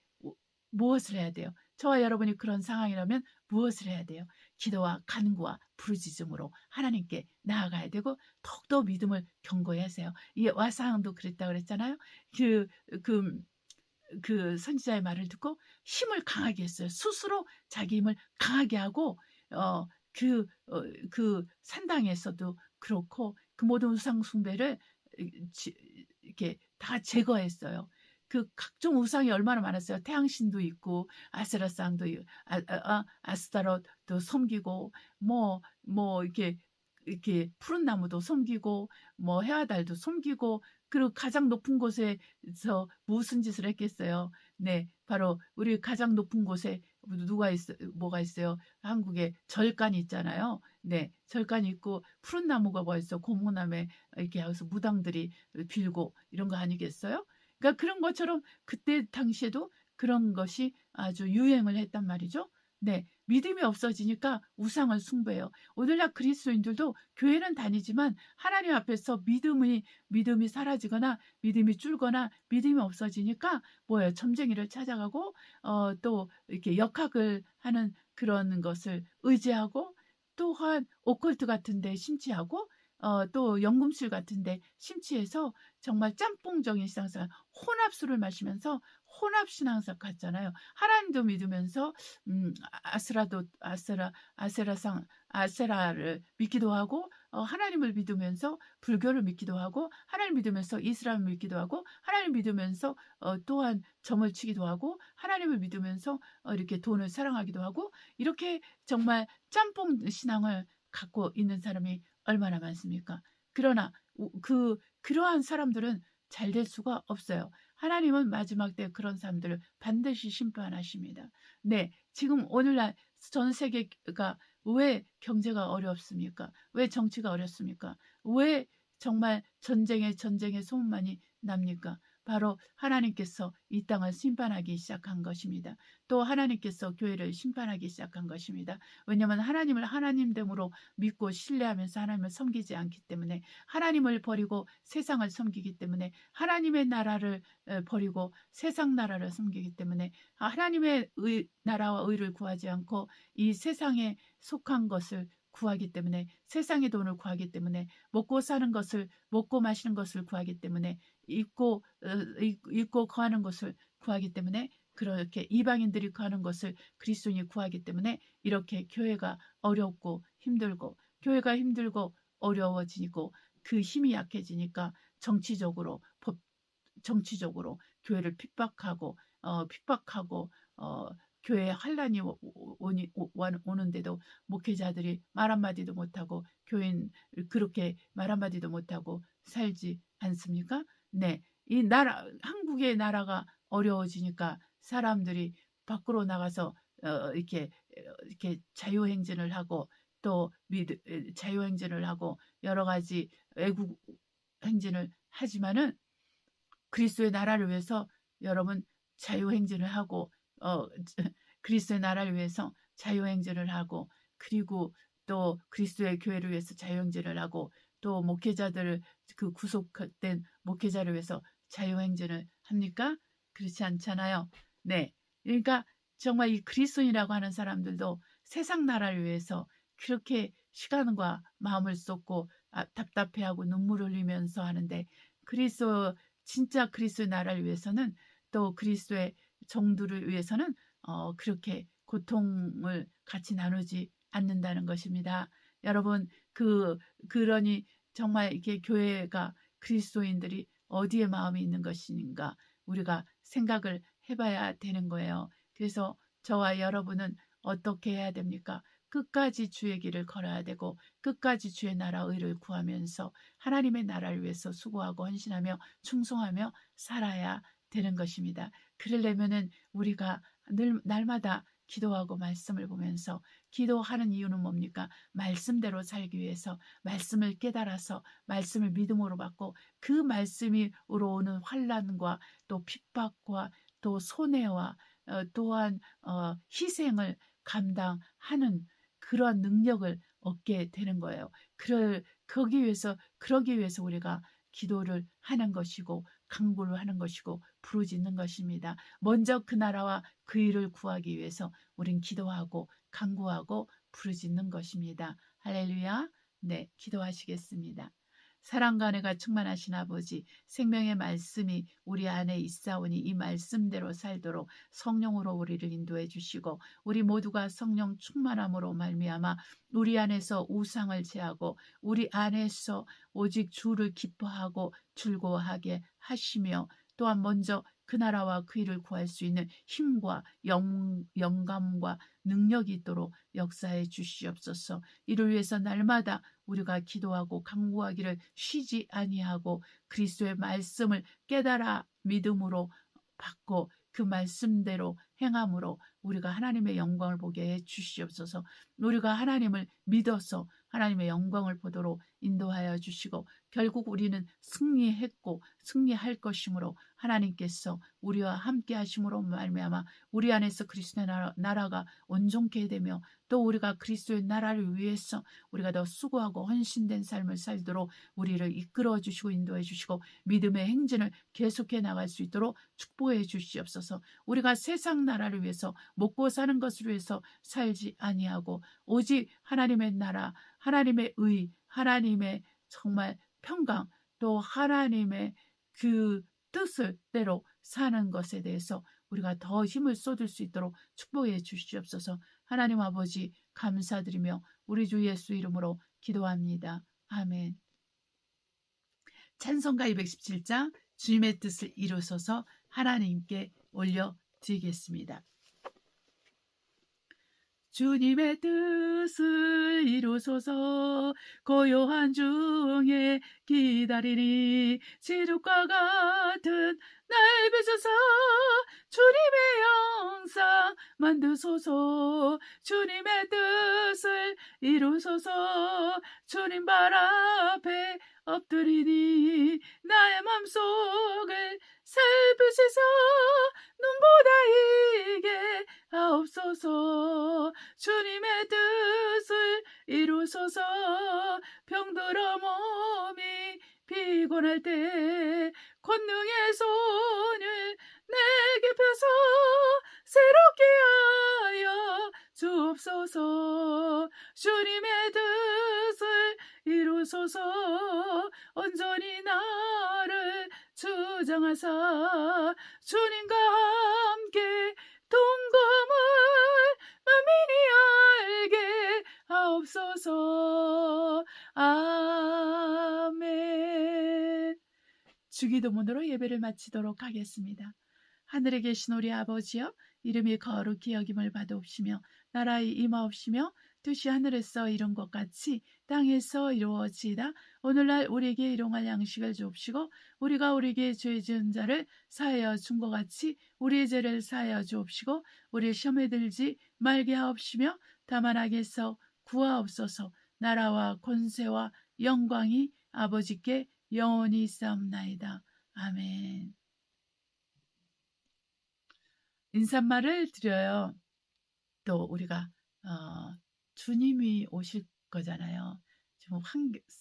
무엇을 해야 돼요? 저와 여러분이 그런 상황이라면 무엇을 해야 돼요? 기도와 간구와 부르짖음으로 하나님께 나아가야 되고 더욱더 믿음을 견고히 하세요. 이 와상도 그랬잖아요. 그 선지자의 말을 듣고 힘을 강하게 했어요. 스스로 자기 힘을 강하게 하고 그 산당에서도 그렇고 그 모든 우상 숭배를 이렇게 다 제거했어요. 그 각종 우상이 얼마나 많았어요. 태양신도 있고 아세라상도 아스타롯도 섬기고 뭐 이렇게 푸른 나무도 섬기고 뭐 해와달도 섬기고 그리고 가장 높은 곳에서 무슨 짓을 했겠어요. 네, 바로 우리 가장 높은 곳에 뭐가 있어요. 한국에 절간이 있잖아요. 네, 절간이 있고 푸른 나무가 뭐 있어. 고목나무에 이렇게 해서 무당들이 빌고 이런 거 아니겠어요? 그러니까 그런 것처럼 그때 당시에도 그런 것이 아주 유행을 했단 말이죠. 네, 믿음이 없어지니까 우상을 숭배해요. 오늘날 그리스도인들도 교회는 다니지만 하나님 앞에서 믿음이 사라지거나 믿음이 줄거나 믿음이 없어지니까 뭐예요? 점쟁이를 찾아가고 또 이렇게 역학을 하는 그런 것을 의지하고 또한 오컬트 같은 데 심취하고 또 연금술 같은 데 심취해서 정말 짬뽕적인 신앙생활, 혼합술을 마시면서 혼합신앙생 같잖아요. 하나님도 믿으면서 아세라를 믿기도 하고 하나님을 믿으면서 불교를 믿기도 하고 하나님 믿으면서 이슬람을 믿기도 하고 하나님 믿으면서 또한 점을 치기도 하고 하나님을 믿으면서 이렇게 돈을 사랑하기도 하고 이렇게 정말 짬뽕 신앙을 갖고 있는 사람이 얼마나 많습니까? 그러나 그러한 사람들은 잘 될 수가 없어요. 하나님은 마지막 때 그런 사람들을 반드시 심판하십니다. 네, 지금 오늘날 전 세계가 왜 경제가 어렵습니까? 왜 정치가 어렵습니까? 왜 정말 전쟁의 소문만이 납니까? 바로 하나님께서 이 땅을 심판하기 시작한 것입니다. 또 하나님께서 교회를 심판하기 시작한 것입니다. 왜냐하면 하나님을 하나님됨으로 믿고 신뢰하면서 하나님을 섬기지 않기 때문에 하나님을 버리고 세상을 섬기기 때문에 하나님의 나라를 버리고 세상 나라를 섬기기 때문에 하나님의 나라와 의를 구하지 않고 이 세상에 속한 것을 구하기 때문에, 세상의 돈을 구하기 때문에, 먹고 사는 것을, 먹고 마시는 것을 구하기 때문에, 입고 거하는 것을 구하기 때문에, 그렇게 이방인들이 구하는 것을 그리스도인이 구하기 때문에 이렇게 교회가 어렵고 힘들고, 교회가 힘들고 어려워지고 그 힘이 약해지니까 정치적으로 교회를 핍박하고 교회에 환란이 오는데도 목회자들이 말 한마디도 못하고 교인 그렇게 말 한마디도 못하고 살지 않습니까? 네, 이 나라, 한국의 나라가 어려워지니까 사람들이 밖으로 나가서 이렇게 자유행진을 하고 또 자유행진을 하고 여러 가지 외국 행진을 하지만은 그리스도의 나라를 위해서 여러분 자유행진을 하고 그리스도의 나라를 위해서 자유행진을 하고, 그리고 또 그리스도의 교회를 위해서 자유행진을 하고, 또 목회자들을, 그 구속된 목회자를 위해서 자유행진을 합니까? 그렇지 않잖아요. 네, 그러니까 정말 이 그리스도인이라고 하는 사람들도 세상 나라를 위해서 그렇게 시간과 마음을 쏟고 답답해하고 눈물을 흘리면서 하는데, 진짜 그리스도의 나라를 위해서는, 또 그리스도의 정도를 위해서는 그렇게 고통을 같이 나누지 않는다는 것입니다. 여러분, 그러니 정말 이게 교회가, 그리스도인들이 어디에 마음이 있는 것인가 우리가 생각을 해봐야 되는 거예요. 그래서 저와 여러분은 어떻게 해야 됩니까? 끝까지 주의 길을 걸어야 되고, 끝까지 주의 나라 의를 구하면서 하나님의 나라를 위해서 수고하고 헌신하며 충성하며 살아야 되는 것입니다. 그러려면은 우리가 날마다 기도하고 말씀을 보면서, 기도하는 이유는 뭡니까? 말씀대로 살기 위해서, 말씀을 깨달아서 말씀을 믿음으로 받고 그 말씀으로 오는 환난과 또 핍박과 또 손해와 또한 희생을 감당하는 그러한 능력을 얻게 되는 거예요. 그러기 위해서 우리가 기도를 하는 것이고 간구를 하는 것이고 부르짖는 것입니다. 먼저 그 나라와 그 일을 구하기 위해서 우린 기도하고 간구하고 부르짖는 것입니다. 할렐루야. 네, 기도하시겠습니다. 사랑과 은혜가 충만하신 아버지, 생명의 말씀이 우리 안에 있사오니 이 말씀대로 살도록 성령으로 우리를 인도해 주시고, 우리 모두가 성령 충만함으로 말미암아 우리 안에서 우상을 제하고 우리 안에서 오직 주를 기뻐하고 즐거워하게 하시며, 또한 먼저 그 나라와 그 일을 구할 수 있는 힘과 영감과 능력이 있도록 역사해 주시옵소서. 이를 위해서 날마다 우리가 기도하고 간구하기를 쉬지 아니하고 그리스도의 말씀을 깨달아 믿음으로 받고 그 말씀대로 행함으로 우리가 하나님의 영광을 보게 해 주시옵소서. 우리가 하나님을 믿어서 하나님의 영광을 보도록 인도하여 주시고, 결국 우리는 승리했고 승리할 것이므로 하나님께서 우리와 함께 하심으로 말미암아 우리 안에서 그리스도의 나라가 온전케 되며, 또 우리가 그리스도의 나라를 위해서 우리가 더 수고하고 헌신된 삶을 살도록 우리를 이끌어 주시고 인도해 주시고 믿음의 행진을 계속해 나갈 수 있도록 축복해 주시옵소서. 우리가 세상 나라를 위해서 먹고 사는 것을 위해서 살지 아니하고 오직 하나님의 나라, 하나님의 의, 하나님의 정말 평강, 또 하나님의 그 뜻을 대로 사는 것에 대해서 우리가 더 힘을 쏟을 수 있도록 축복해 주시옵소서. 하나님 아버지 감사드리며 우리 주 예수 이름으로 기도합니다. 아멘. 찬송가 217장 주님의 뜻을 이루소서 하나님께 올려드리겠습니다. 주님의 뜻을 이루소서 고요한 중에 기다리니 지죽과 같은 날 비추사 주님의 영상 만드소서. 주님의 뜻을 이루소서. 주님 발 앞에 엎드리니 나의 맘속을 살피시사 눈보다 이게 하옵소서. 주님의 뜻을 이루소서. 병들어 몸이 피곤할 때 권능의 손을 내게 펴서 새롭게 하여 주옵소서. 주님의 뜻을 이루소서. 온전히 나를 주장하사 주님과 함께 동감을 만민이 알게 하옵소서. 아멘. 주기도문으로 예배를 마치도록 하겠습니다. 하늘에 계신 우리 아버지여, 이름이 거룩히 여김을 받으옵시며 나라의 임하옵시며 뜻이 하늘에서 이룬 것 같이 땅에서 이루어지이다. 오늘날 우리에게 일용할 양식을 주옵시고 우리가 우리에게 죄 지은 자를 사하여 준 것 같이 우리의 죄를 사하여 주옵시고 우리 시험에 들지 말게 하옵시며 다만 악에서 구하옵소서. 나라와 권세와 영광이 아버지께 영원히 있사옵나이다. 아멘. 인사말을 드려요. 또 우리가 주님이 오실 거잖아요. 지금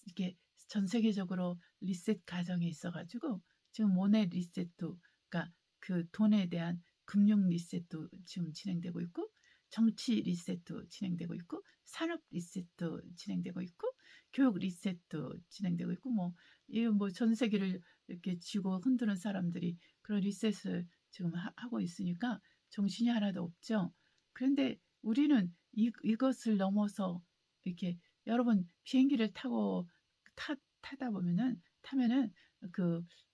이게 전 세계적으로 리셋 과정이 있어가지고 지금 모네 리셋도, 그러니까 그 돈에 대한 금융 리셋도 지금 진행되고 있고, 정치 리셋도 진행되고 있고, 산업 리셋도 진행되고 있고, 교육 리셋도 진행되고 있고, 이거 전 세계를 이렇게 쥐고 흔드는 사람들이 그런 리셋을 지금 하고 있으니까 정신이 하나도 없죠. 그런데 우리는 이것을 넘어서 이렇게, 여러분 비행기를 타다 타면은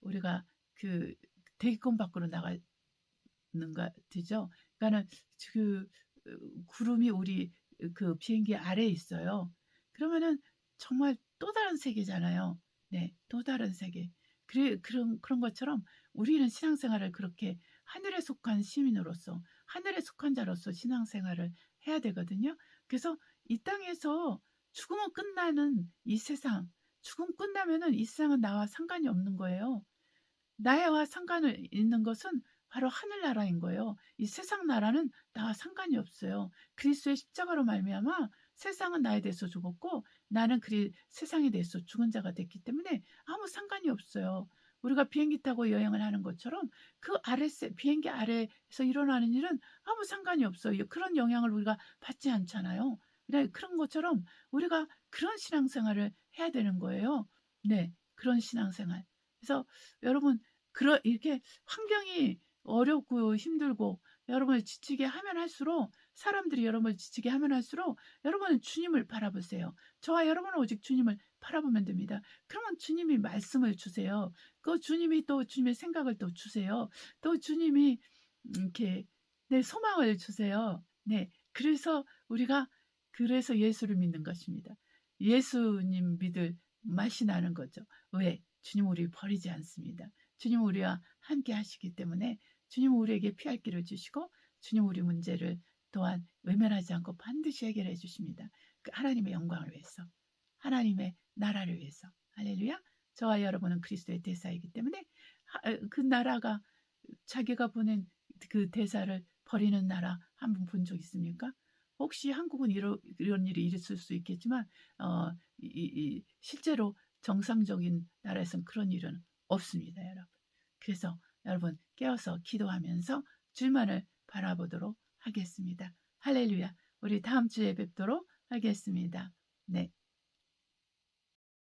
우리가 대기권 밖으로 나가는 거 되죠. 그러니까는 구름이 우리 비행기 아래에 있어요. 그러면은 정말 또 다른 세계잖아요. 네, 또 다른 세계. 그런 것처럼 우리는 신앙생활을 그렇게 하늘에 속한 시민으로서, 하늘에 속한 자로서 신앙생활을 해야 되거든요. 그래서 이 땅에서 죽으면 끝나는 이 세상, 죽음 끝나면은 이 세상은 나와 상관이 없는 거예요. 나와 상관을 있는 것은 바로 하늘나라인 거예요. 이 세상 나라는 나와 상관이 없어요. 그리스도의 십자가로 말미암아 세상은 나에 대해서 죽었고 나는 세상에 대해서 죽은 자가 됐기 때문에 아무 상관이 없어요. 우리가 비행기 타고 여행을 하는 것처럼 비행기 아래에서 일어나는 일은 아무 상관이 없어요. 그런 영향을 우리가 받지 않잖아요. 그런 것처럼 우리가 그런 신앙생활을 해야 되는 거예요. 네, 그런 신앙생활. 그래서 여러분, 이렇게 환경이 어렵고 힘들고 여러분을 지치게 하면 할수록, 사람들이 여러분을 지치게 하면 할수록 여러분은 주님을 바라보세요. 저와 여러분은 오직 주님을 바라보면 됩니다. 그러면 주님이 말씀을 주세요. 그 주님이 또 주님의 생각을 또 주세요. 또 주님이 이렇게 소망을 주세요. 네, 그래서 우리가 예수를 믿는 것입니다. 예수님 믿을 맛이 나는 거죠. 왜? 주님 우리 버리지 않습니다. 주님 우리와 함께 하시기 때문에 주님 우리에게 피할 길을 주시고 주님 우리 문제를 또한 외면하지 않고 반드시 해결해 주십니다. 하나님의 영광을 위해서, 하나님의 나라를 위해서. 할렐루야. 저와 여러분은 그리스도의 대사이기 때문에 그 나라가, 자기가 보낸 그 대사를 버리는 나라 한 번 본 적 있습니까? 혹시 한국은 이런 일이 있을 수 있겠지만 실제로 정상적인 나라에서는 그런 일은 없습니다, 여러분. 그래서 여러분 깨어서 기도하면서 주만을 바라보도록 하겠습니다. 할렐루야. 우리 다음 주에 뵙도록 하겠습니다. 네.